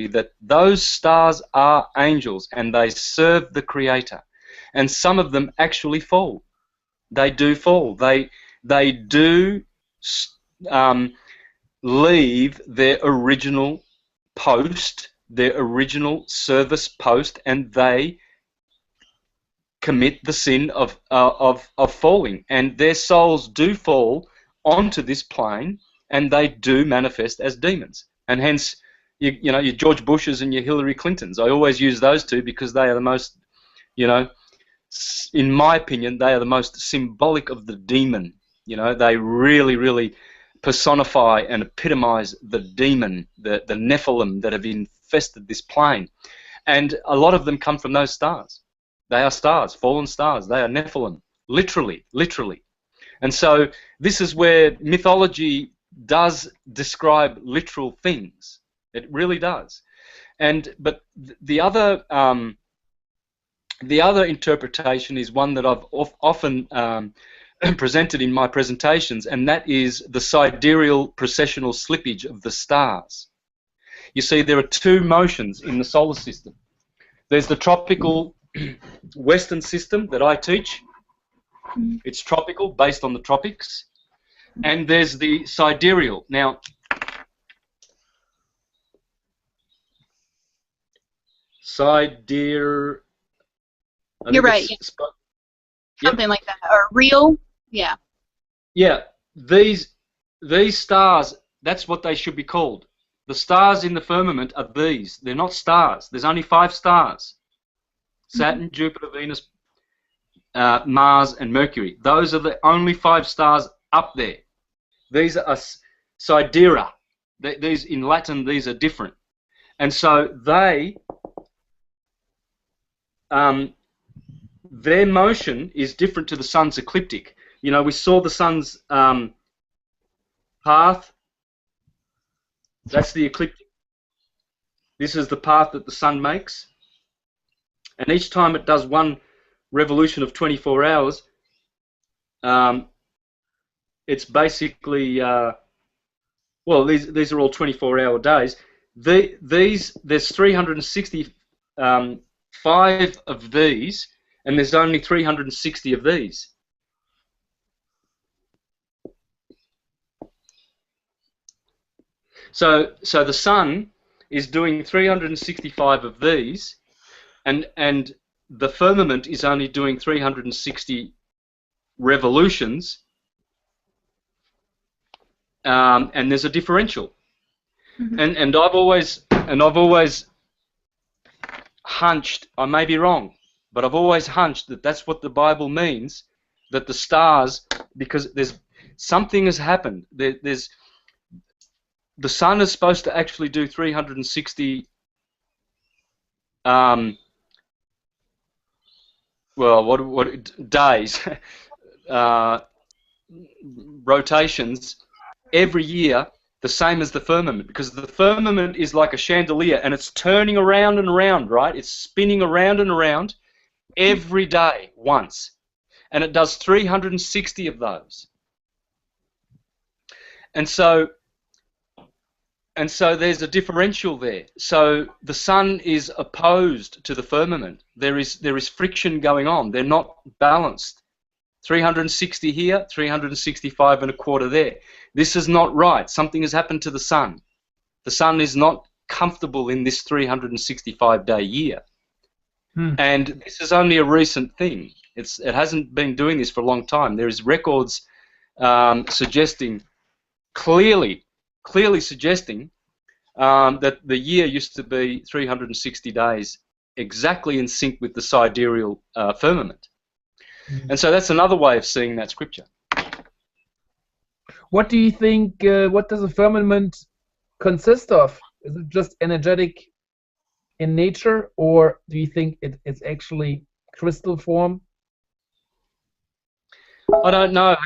that those stars are angels and they serve the Creator. And some of them actually fall. They do fall. They do leave their original post, their original service post, and they commit the sin of falling. And their souls do fall onto this plane, and they do manifest as demons. And hence, your George Bushes and your Hillary Clintons. I always use those two because they are the most, in my opinion, they are the most symbolic of the demon. They really, really personify and epitomize the demon, the Nephilim that have infested this plane. And a lot of them come from those stars. They are stars, fallen stars. They are Nephilim, literally. And so this is where mythology does describe literal things. It really does. But the other interpretation is one that I've often presented in my presentations, and that is the sidereal precessional slippage of the stars. You see, there are two motions in the solar system. There's the tropical Western system that I teach. It's tropical, based on the tropics. And there's the sidereal. Now, You're right. Yeah. Something like that. Or real? Yeah. Yeah. These stars, that's what they should be called. The stars in the firmament are these. They're not stars. There's only 5 stars. Saturn, Jupiter, Venus, Mars, and Mercury. Those are the only 5 stars up there. These are Sidereal. These in Latin, these are different, and so their motion is different to the sun's ecliptic. You know, we saw the sun's path. That's the ecliptic. This is the path that the sun makes, and each time it does one revolution of 24 hours, it's basically well, these are all 24-hour days. There's 365 of these, and there's only 360 of these. So the sun is doing 365 of these, and the firmament is only doing 360 revolutions, and there's a differential. Mm-hmm. And I've always hunched, I may be wrong, but I've always hunched that that's what the Bible means, that the stars, because there's something has happened. The sun is supposed to actually do 360 well, what days, rotations every year, the same as the firmament, because the firmament is like a chandelier and it's turning around and around, right? It's spinning around and around every day once, and it does 360 of those. And so there's a differential there. So the sun is opposed to the firmament. There is friction going on. They're not balanced. 360 here, 365 and a quarter there. This is not right. Something has happened to the sun. The sun is not comfortable in this 365-day year. And this is only a recent thing. It hasn't been doing this for a long time. There is records suggesting, clearly suggesting that the year used to be 360 days, exactly in sync with the sidereal firmament. And so that's another way of seeing that scripture. What do you think, what does a firmament consist of? Is it just energetic in nature, or do you think it's actually crystal form? I don't know.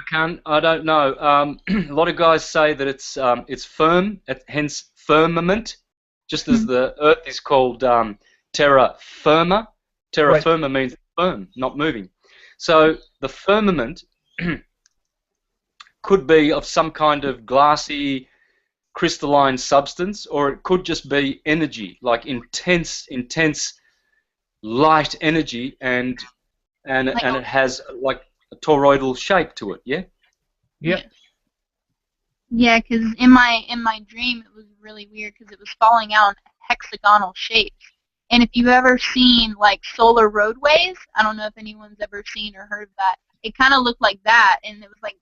I don't know. A lot of guys say that it's firm, hence firmament, just as the Earth is called terra firma. Terra firma means firm, not moving. So the firmament could be of some kind of glassy, crystalline substance, or it could just be energy, like intense light energy, and it has like a toroidal shape to it. Yeah. Yeah. Yeah, because in my dream it was really weird because it was falling out in hexagonal shapes. And if you've ever seen like solar roadways, I don't know if anyone's ever seen or heard of that. It kind of looked like that, and it was like,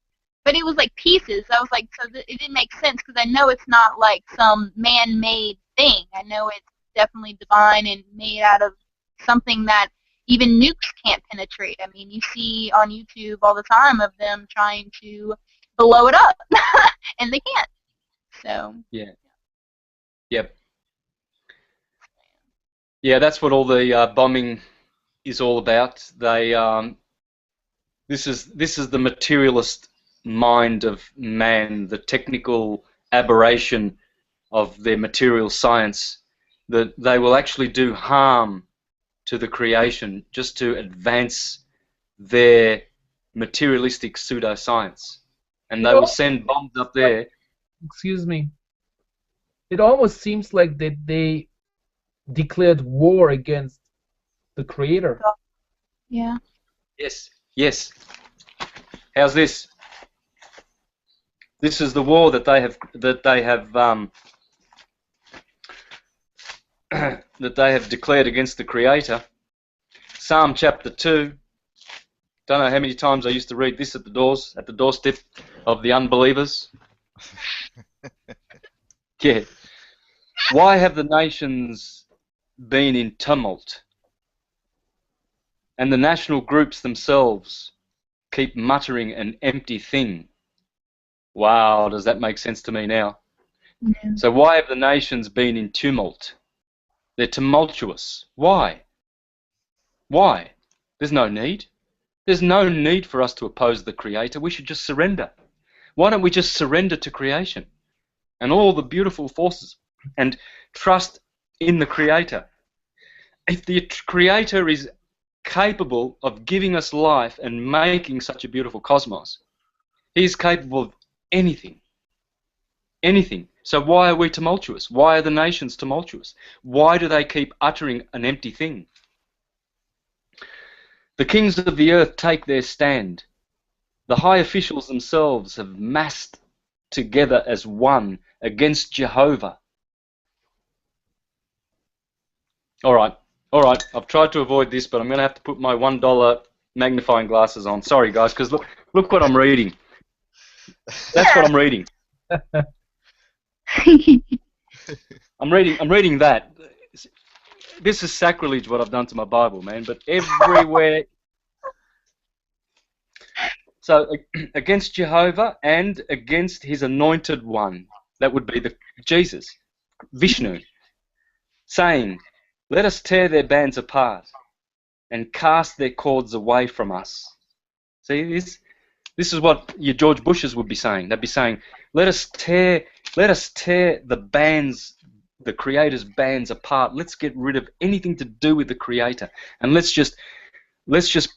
but it was like pieces. I was like, so it didn't make sense because I know it's not like some man-made thing. I know it's definitely divine and made out of something that even nukes can't penetrate. I mean, you see on YouTube all the time of them trying to blow it up, and they can't. So. Yeah. Yep. Yeah, that's what all the bombing is all about. They this is the materialist mind of man, the technical aberration of their material science, that they will actually do harm to the creation just to advance their materialistic pseudoscience, and they will send bombs up there. Excuse me. It almost seems like that they declared war against the Creator. Yeah. Yes. Yes. How's this? This is the war that they have that they have declared against the Creator. Psalm chapter 2. Don't know how many times I used to read this at the doorstep of the unbelievers. Yeah. Why have the nations been in tumult? and the national groups themselves keep muttering an empty thing. Wow, does that make sense to me now? Yeah. So why have the nations been in tumult? They're tumultuous. Why? Why? There's no need. There's no need for us to oppose the Creator. We should just surrender. Why don't we just surrender to creation and all the beautiful forces and trust in the Creator? If the Creator is capable of giving us life and making such a beautiful cosmos, He is capable of anything. Anything. So why are we tumultuous? Why are the nations tumultuous? Why do they keep uttering an empty thing? The kings of the earth take their stand. The high officials themselves have massed together as one against Jehovah. All right, I've tried to avoid this, but I'm going to have to put my $1 magnifying glasses on. Sorry, guys, because look what I'm reading. That's what I'm reading. I'm reading that. This is sacrilege what I've done to my Bible, man, but everywhere. So against Jehovah and against his anointed one, that would be Jesus, Vishnu, saying, let us tear their bands apart and cast their cords away from us. See, this is what your George Bushes would be saying. They'd be saying, let us tear the bands, the Creator's bands apart. Let's get rid of anything to do with the Creator, and let's just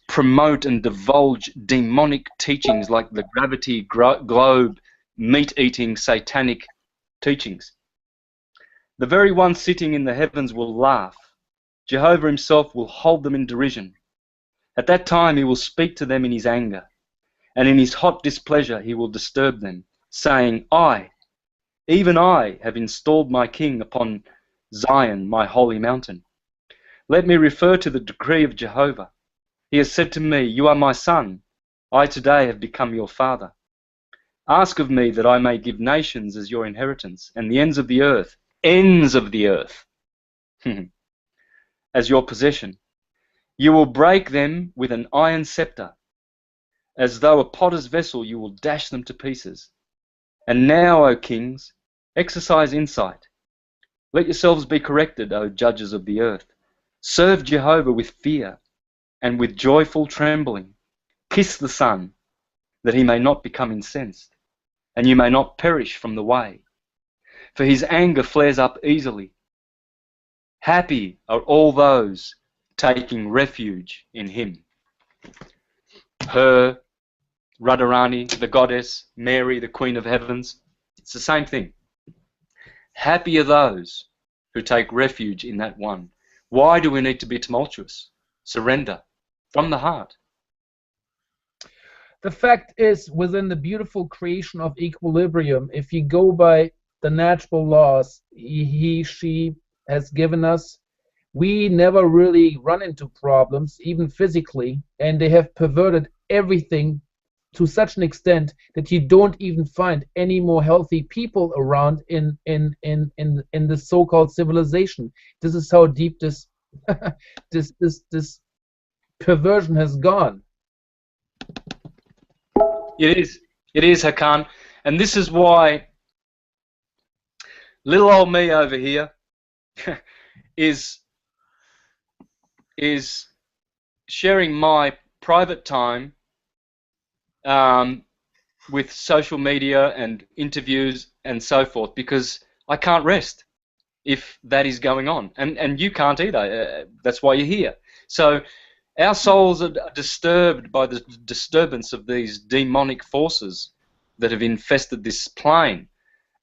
promote and divulge demonic teachings like the gravity globe, meat-eating, satanic teachings. The very one sitting in the heavens will laugh. Jehovah himself will hold them in derision. At that time he will speak to them in his anger, and in his hot displeasure he will disturb them, saying, even I, have installed my king upon Zion, my holy mountain. Let me refer to the decree of Jehovah. He has said to me, you are my son. I today have become your father. Ask of me that I may give nations as your inheritance, and the ends of the earth, as your possession. You will break them with an iron scepter. As though a potter's vessel, you will dash them to pieces. And now, O kings, exercise insight. Let yourselves be corrected, O judges of the earth. Serve Jehovah with fear and with joyful trembling. Kiss the Son, that he may not become incensed, and you may not perish from the way. For his anger flares up easily. Happy are all those taking refuge in him. Her, Radharani, the goddess, Mary, the Queen of Heavens, it's the same thing. Happy are those who take refuge in that one. Why do we need to be tumultuous? Surrender from the heart. The fact is, within the beautiful creation of equilibrium, if you go by the natural laws she has given us, we never really run into problems, even physically, and they have perverted everything to such an extent that you don't even find any more healthy people around in the so-called civilization. This is how deep this this perversion has gone. It is, Hakan, and this is why little old me over here is sharing my private time with social media and interviews and so forth, because I can't rest if that is going on, and you can't either. That's why you're here. So our souls are disturbed by the disturbance of these demonic forces that have infested this plane,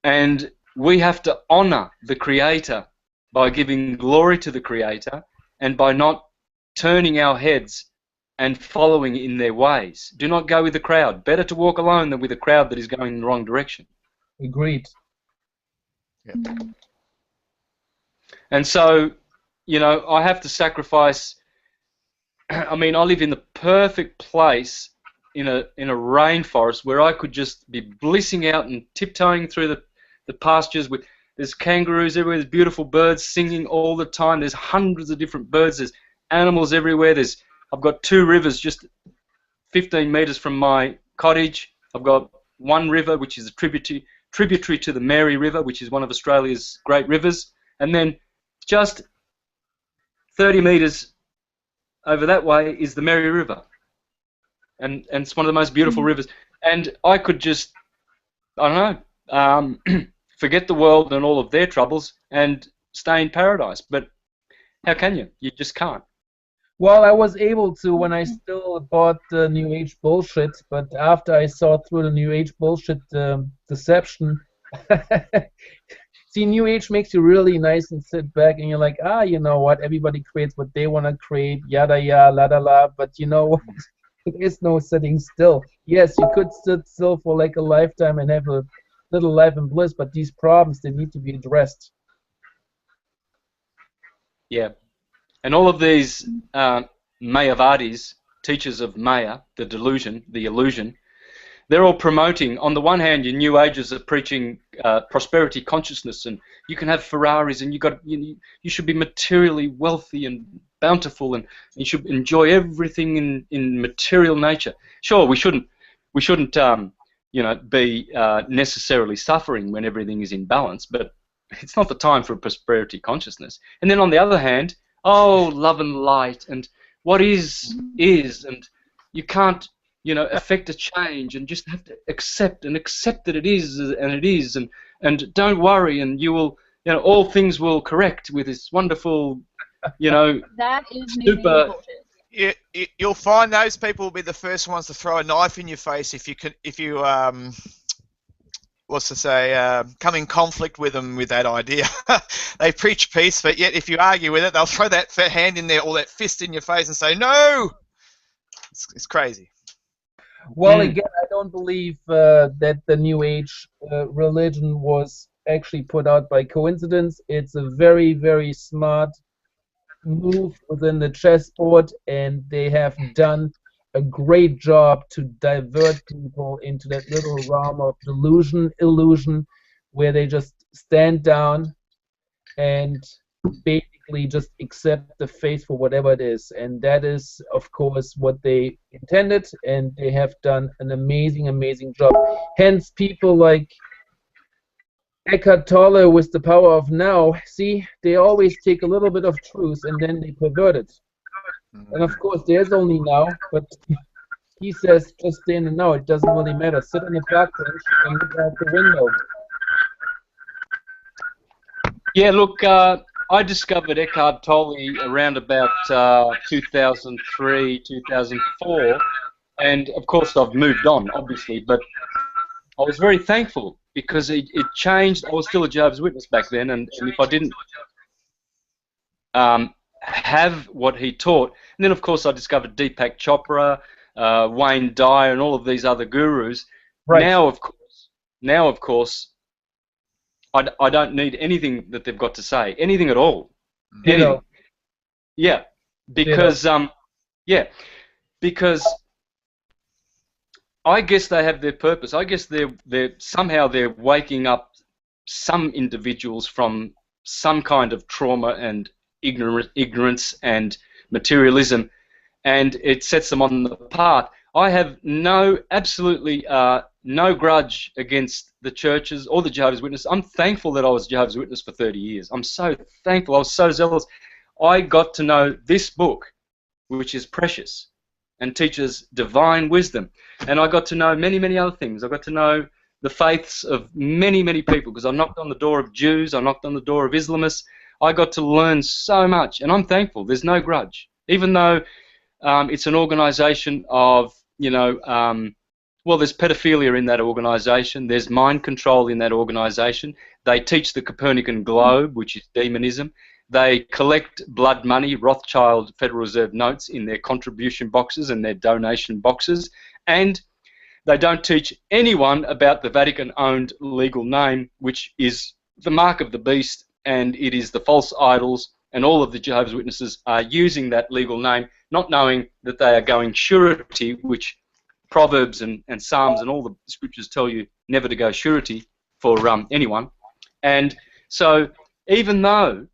and we have to honor the Creator by giving glory to the Creator and by not turning our heads and following in their ways. Do not go with the crowd. Better to walk alone than with a crowd that is going in the wrong direction. Agreed. Yep. And so, you know, I have to sacrifice. I mean, I live in the perfect place in a rainforest where I could just be blissing out and tiptoeing through the pastures with, there's kangaroos everywhere, there's beautiful birds singing all the time, there's hundreds of different birds, there's animals everywhere, there's I've got 2 rivers just 15 metres from my cottage. I've got one river which is a tributary to the Mary River, which is one of Australia's great rivers, and then just 30 metres over that way is the Mary River, and it's one of the most beautiful rivers. And I could just, I don't know, forget the world and all of their troubles and stay in paradise. But how can you? You just can't. Well, I was able to when I still bought the New Age bullshit, but after I saw through the New Age bullshit deception, see, New Age makes you really nice and sit back, and you're like, you know what? Everybody creates what they want to create, yada yada, la da la. But you know what? There is no sitting still. Yes, you could sit still for like a lifetime and have a little life in bliss, but these problems, they need to be addressed. Yeah. And all of these Mayavadis, teachers of Maya, the delusion, the illusion, they're all promoting, on the one hand, your New Agers are preaching prosperity consciousness, and you can have Ferraris, and you should be materially wealthy and bountiful, and you should enjoy everything in material nature. Sure, we shouldn't you know, be necessarily suffering when everything is in balance, but it's not the time for prosperity consciousness. And then on the other hand, oh, love and light, and what is, and you can't, you know, affect a change, and just have to accept that it is, and it is, and don't worry, and you will, you know, all things will correct with this wonderful, you know, That is super. You'll find those people will be the first ones to throw a knife in your face if you what's to say, come in conflict with them with that idea. They preach peace, but yet if you argue with it, they'll throw that hand in there or that fist in your face and say, no! It's crazy. Well, again, I don't believe that the New Age religion was actually put out by coincidence. It's a very, very smart move within the chessboard, and they have done a great job to divert people into that little realm of illusion, where they just stand down and basically just accept the faith for whatever it is. And that is, of course, what they intended, and they have done an amazing, amazing job. Hence, people like Eckhart Tolle with The Power of Now, see, they always take a little bit of truth and then they pervert it. And of course, there's only now, but he says just stay in the now. It doesn't really matter. Sit on the park bench and look out the window. Yeah, look, I discovered Eckhart Tolle around about 2003, 2004, and of course I've moved on, obviously, but I was very thankful because it changed. I was still a Jehovah's Witness back then, and if I didn't have what he taught, and then of course I discovered Deepak Chopra, Wayne Dyer, and all of these other gurus. Right. Now, of course, I don't need anything that they've got to say, anything at all. Anything. Yeah, because because I guess they have their purpose. I guess they're somehow waking up some individuals from some kind of trauma and ignorance and materialism, and it sets them on the path. I have absolutely no grudge against the churches or the Jehovah's Witness. I'm thankful that I was Jehovah's Witness for 30 years. I'm so thankful. I was so zealous. I got to know this book, which is precious and teaches divine wisdom. And I got to know many, many other things. I got to know the faiths of many, many people, because I knocked on the door of Jews, I knocked on the door of Islamists. I got to learn so much, and I'm thankful. There's no grudge. Even though it's an organization of, you know, well, there's pedophilia in that organization, there's mind control in that organization. They teach the Copernican globe, which is demonism. They collect blood money, Rothschild Federal Reserve notes, in their contribution boxes and their donation boxes, and they don't teach anyone about the Vatican-owned legal name, which is the mark of the beast, and it is the false idols, and all of the Jehovah's Witnesses are using that legal name, not knowing that they are going surety, which Proverbs and Psalms and all the scriptures tell you never to go surety for anyone. And so even though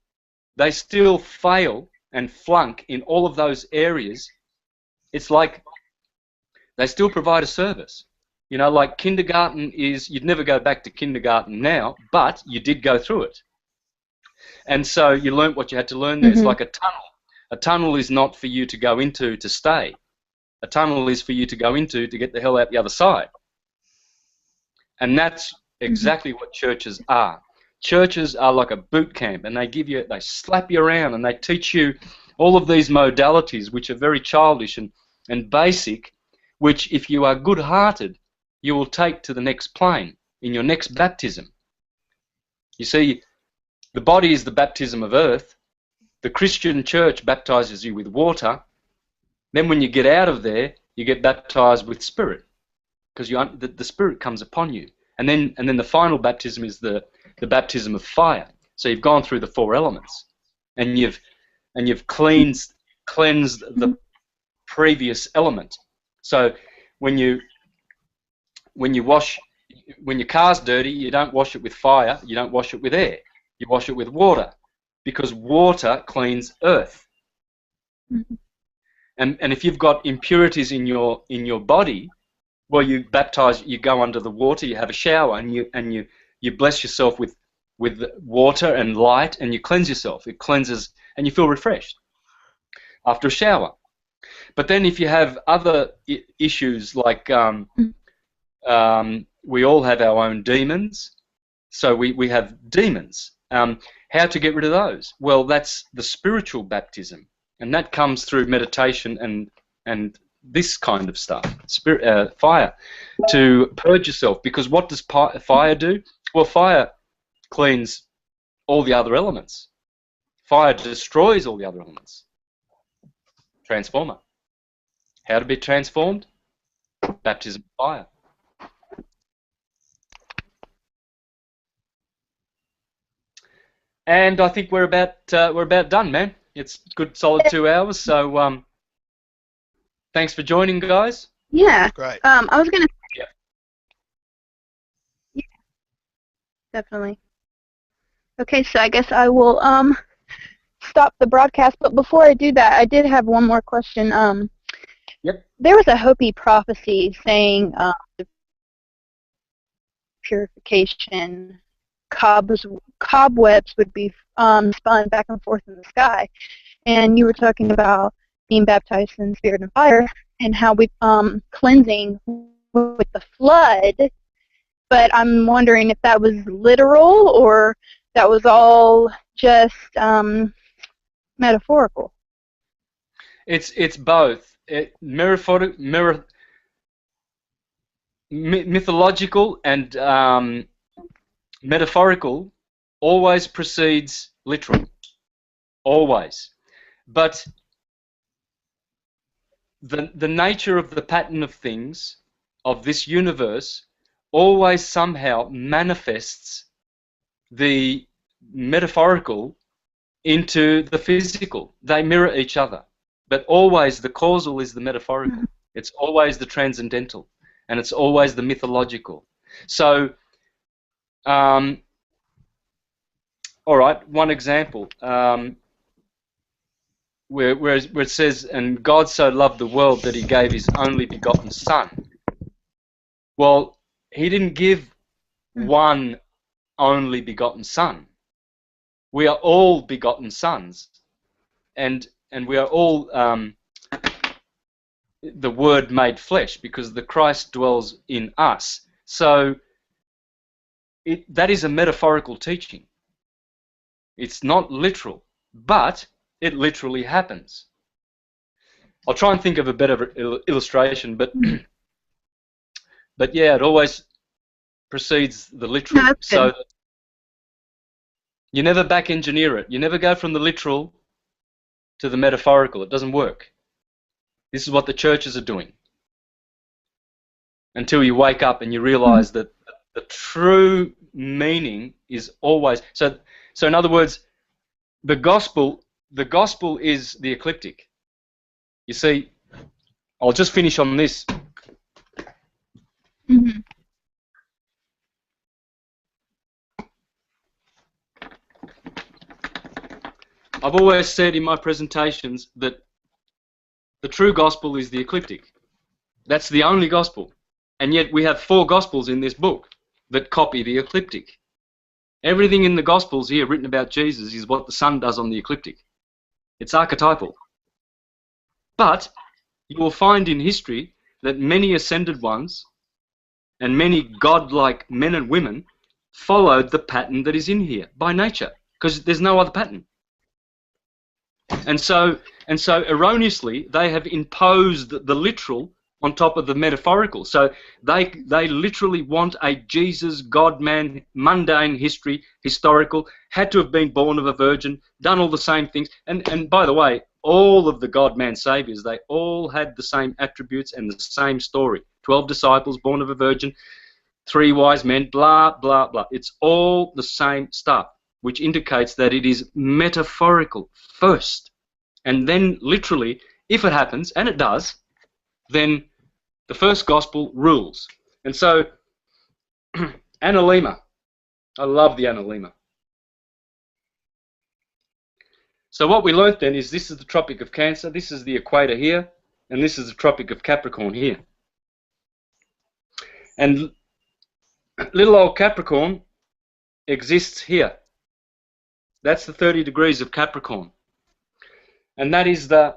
they still fail and flunk in all of those areas, it's like they still provide a service. You know, like kindergarten is, you'd never go back to kindergarten now, but you did go through it. And so you learnt what you had to learn there. It's like a tunnel. A tunnel is not for you to go into to stay. A tunnel is for you to go into to get the hell out the other side. And that's exactly what churches are. Churches are like a boot camp, and they slap you around, and they teach you all of these modalities which are very childish and basic, which if you are good-hearted, you will take to the next plane in your next baptism. You see, the body is the baptism of earth. The Christian church baptizes you with water. Then when you get out of there, you get baptized with spirit, because the spirit comes upon you. And then the final baptism is the baptism of fire. So you've gone through the 4 elements, and you've cleansed the previous element. So when your car's dirty, you don't wash it with fire, you don't wash it with air, you wash it with water, because water cleans earth. And if you've got impurities in your body, well, you go under the water, you have a shower, and you bless yourself with water and light, and you cleanse yourself. It cleanses, and you feel refreshed after a shower. But then if you have other issues like we all have our own demons, so we have demons. How to get rid of those? Well, that's the spiritual baptism, and that comes through meditation and this kind of stuff, fire, to purge yourself. Because what does fire do? Well, fire cleans all the other elements. Fire destroys all the other elements. Transformer. How to be transformed? Baptism of fire. And I think we're about done, man. It's good, solid 2 hours. So thanks for joining, guys. Yeah. Great. I was gonna. Yeah. Yeah. Definitely. Okay, so I guess I will stop the broadcast. But before I do that, I did have one more question. Yep. There was a Hopi prophecy saying the purification cobwebs would be spun back and forth in the sky, and you were talking about being baptized in spirit and fire, and how we cleansing with the flood. But I'm wondering if that was literal or that was all just metaphorical. It's both. Mythological and metaphorical always precedes literal. Always. But the nature of the pattern of things, of this universe, always somehow manifests the metaphorical into the physical. They mirror each other. But always the causal is the metaphorical. It's always the transcendental. And it's always the mythological. So, all right, one example. Where it says, and God so loved the world that he gave his only begotten Son. Well, he didn't give one only begotten Son. We are all begotten sons, and we are all the Word made flesh, because the Christ dwells in us. So that is a metaphorical teaching. It's not literal, but it literally happens. I'll try and think of a better illustration, but yeah, it always precedes the literal. No, so you never back engineer it. You never go from the literal to the metaphorical. It doesn't work. This is what the churches are doing. Until you wake up and you realize that the true meaning is always... So in other words, the gospel is the ecliptic. You see, I'll just finish on this. I've always said in my presentations that The true gospel is the ecliptic. That's the only gospel. And yet we have 4 gospels in this book that copy the ecliptic. Everything in the gospels here written about Jesus is what the sun does on the ecliptic. It's archetypal. But you will find in history that many ascended ones and many godlike men and women followed the pattern that is in here by nature, because there's no other pattern. And so erroneously they have imposed the literal on top of the metaphorical. So they literally want a Jesus, God-man, mundane history, historical, had to have been born of a virgin, done all the same things. And by the way, all of the God-man saviors, they all had the same attributes and the same story. 12 disciples, born of a virgin, 3 wise men, blah, blah, blah. It's all the same stuff, which indicates that it is metaphorical first. And then literally, if it happens, and it does, then the first gospel rules. And so, analema. I love the analema. So what we learnt then is this is the Tropic of Cancer, this is the equator here, and this is the Tropic of Capricorn here. And little old Capricorn exists here. That's the 30 degrees of Capricorn. And that is the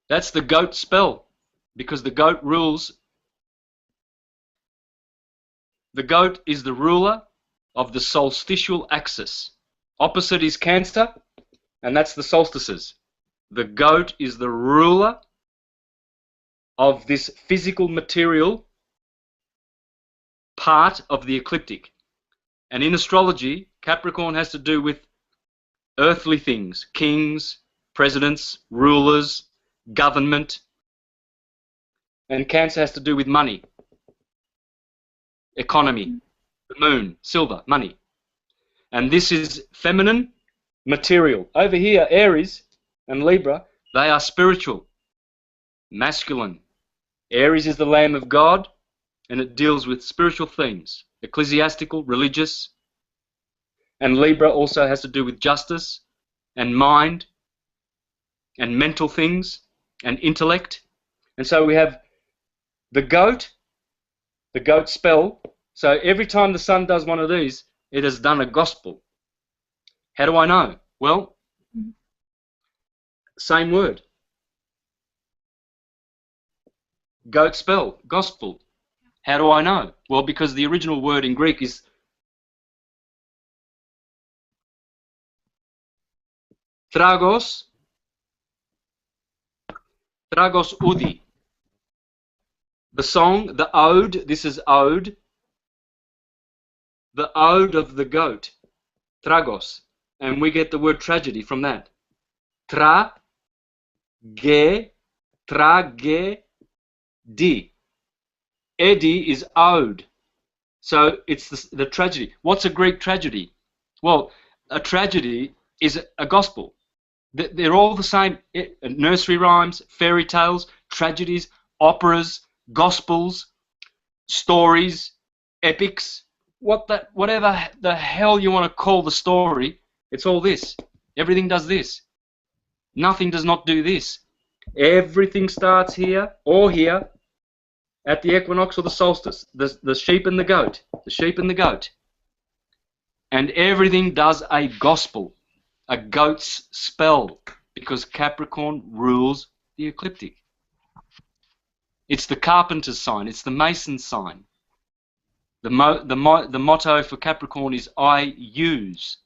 that's the goat spell, because the goat rules. The goat is the ruler of the solstitial axis. Opposite is Cancer, and that's the solstices. The goat is the ruler of this physical material part of the ecliptic. And in astrology, Capricorn has to do with earthly things, kings, presidents, rulers, government, and Cancer has to do with money, economy, the moon, silver, money. And this is feminine, material. Over here, Aries and Libra, they are spiritual, masculine. Aries is the Lamb of God, and it deals with spiritual themes, ecclesiastical, religious. And Libra also has to do with justice and mind and mental things and intellect. And so we have the goat spell. So every time the sun does one of these, it has done a gospel. How do I know? Well, same word. Goat spell, gospel. How do I know? Well, because the original word in Greek is tragos udi. The song, the ode, this is ode, the ode of the goat, tragos, and we get the word tragedy from that. Tragedi. Edi is ode, so it's the tragedy. What's a Greek tragedy? Well, a tragedy is a gospel. They're all the same. Nursery rhymes, fairy tales, tragedies, operas, gospels, stories, epics, whatever the hell you want to call the story, it's all this. Everything does this. Nothing does not do this. Everything starts here or here at the equinox or the solstice. The sheep and the goat. The sheep and the goat. And everything does a gospel, a goat's spell, because Capricorn rules the ecliptic. It's the carpenter's sign. It's the mason's sign. The motto for Capricorn is I use,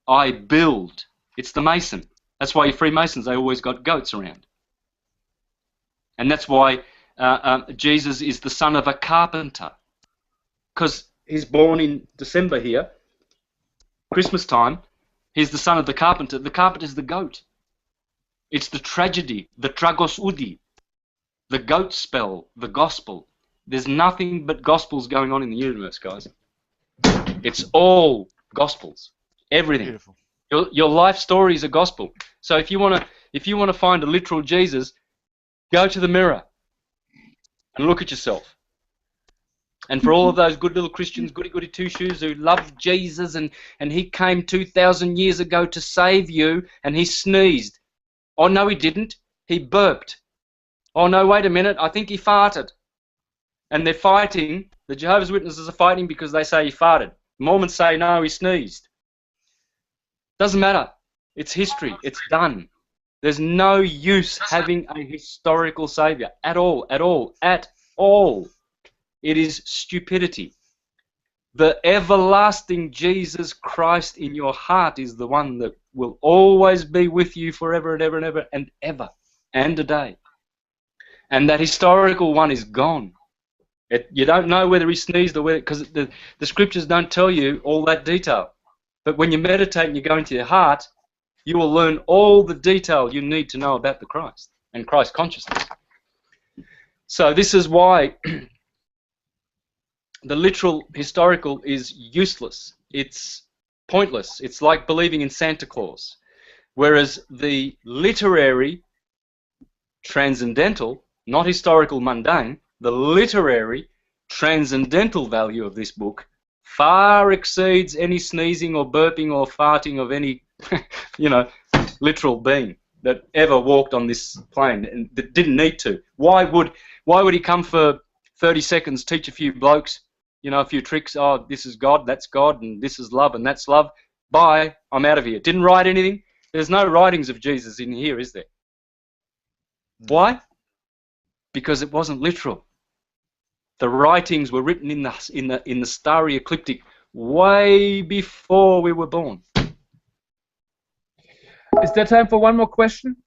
I build. It's the mason. That's why Freemasons, they always got goats around. And that's why Jesus is the son of a carpenter, because he's born in December here, Christmas time. He's the son of the carpenter. The carpenter is the goat. It's the tragedy, the tragos udi, the goat spell, the gospel. There's nothing but gospels going on in the universe, guys. It's all gospels. Everything. Beautiful. Your life story is a gospel. So if you want to find a literal Jesus, go to the mirror and look at yourself. And for all of those good little Christians, goody-goody two-shoes, who loved Jesus and he came 2,000 years ago to save you, and he sneezed. Oh, no, he didn't. He burped. Oh, no, wait a minute. I think he farted. And they're fighting. The Jehovah's Witnesses are fighting because they say he farted. The Mormons say, no, he sneezed. Doesn't matter. It's history. It's done. There's no use having a historical saviour at all, at all, at all. It is stupidity. The everlasting Jesus Christ in your heart is the one that will always be with you forever and ever and ever and ever and a day. And that historical one is gone. You don't know whether he sneezed or whether, because the scriptures don't tell you all that detail. But when you meditate and you go into your heart, you will learn all the detail you need to know about the Christ and Christ consciousness. So this is why the literal historical is useless. It's pointless. It's like believing in Santa Claus. Whereas the literary, transcendental, not historical, mundane, the literary, transcendental value of this book far exceeds any sneezing or burping or farting of any, literal being that ever walked on this plane and that didn't need to. Why would he come for 30 seconds, teach a few blokes, a few tricks? Oh, this is God, that's God, and this is love, and that's love. Bye, I'm out of here. Didn't write anything. There's no writings of Jesus in here, is there? Why? Because it wasn't literal. The writings were written in the starry ecliptic way before we were born. Is there time for one more question?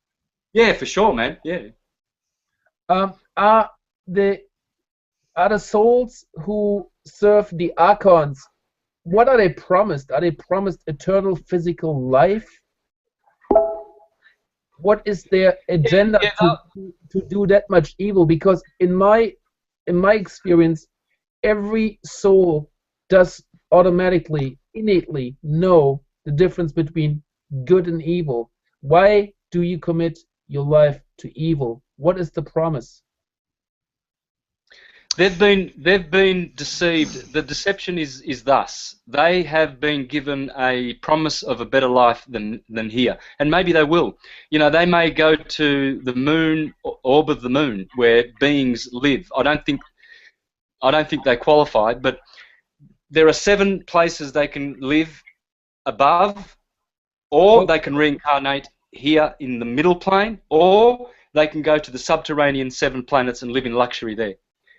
Yeah, for sure, man. Yeah. Are the souls who serve the archons, what are they promised? Are they promised eternal physical life? What is their agenda to do that much evil? Because in my experience, every soul does automatically, innately know the difference between good and evil. Why do you commit your life to evil? What is the promise? They've been deceived. The deception is thus: they have been given a promise of a better life than here, and maybe they will. They may go to the moon, orb of the moon, where beings live. I don't think they qualify, but there are 7 places they can live above, or they can reincarnate here in the middle plane, or they can go to the subterranean 7 planets and live in luxury there.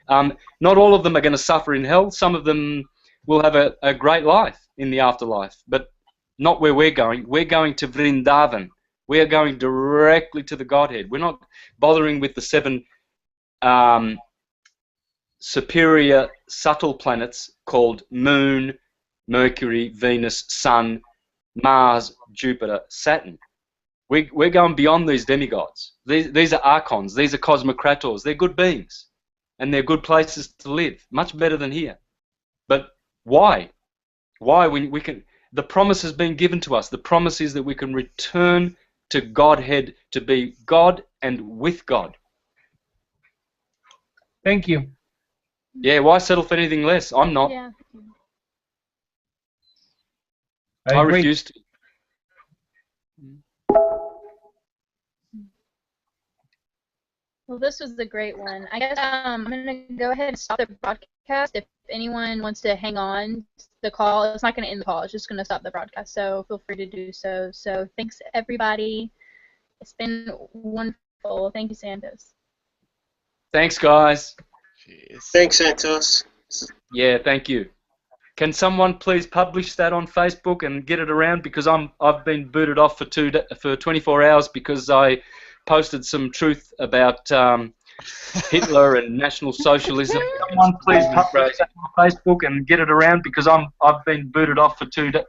Not all of them are going to suffer in hell. Some of them will have a great life in the afterlife, but not where we're going. We're going to Vrindavan. We are going directly to the Godhead. We're not bothering with the 7 superior, subtle planets called Moon, Mercury, Venus, Sun, Mars, Jupiter, Saturn. We're going beyond these demigods. These are archons. These are cosmocrators. They're good beings. And they're good places to live, much better than here. But why? Why? We can. The promise has been given to us. The promise is that we can return to Godhead, to be God and with God. Thank you. Yeah, why settle for anything less? I'm not. Yeah. I refuse to. Well, this was a great one. I guess I'm going to go ahead and stop the broadcast. If anyone wants to hang on to the call, it's not going to end the call. It's just going to stop the broadcast, so feel free to do so. So thanks, everybody. It's been wonderful. Thank you, Santos. Thanks, guys. Cheers. Thanks, Santos. Yeah, thank you. Can someone please publish that on Facebook and get it around, because I've been booted off for 24 hours because I posted some truth about Hitler and National Socialism. Someone please publish that on Facebook and get it around, because I've been booted off for 24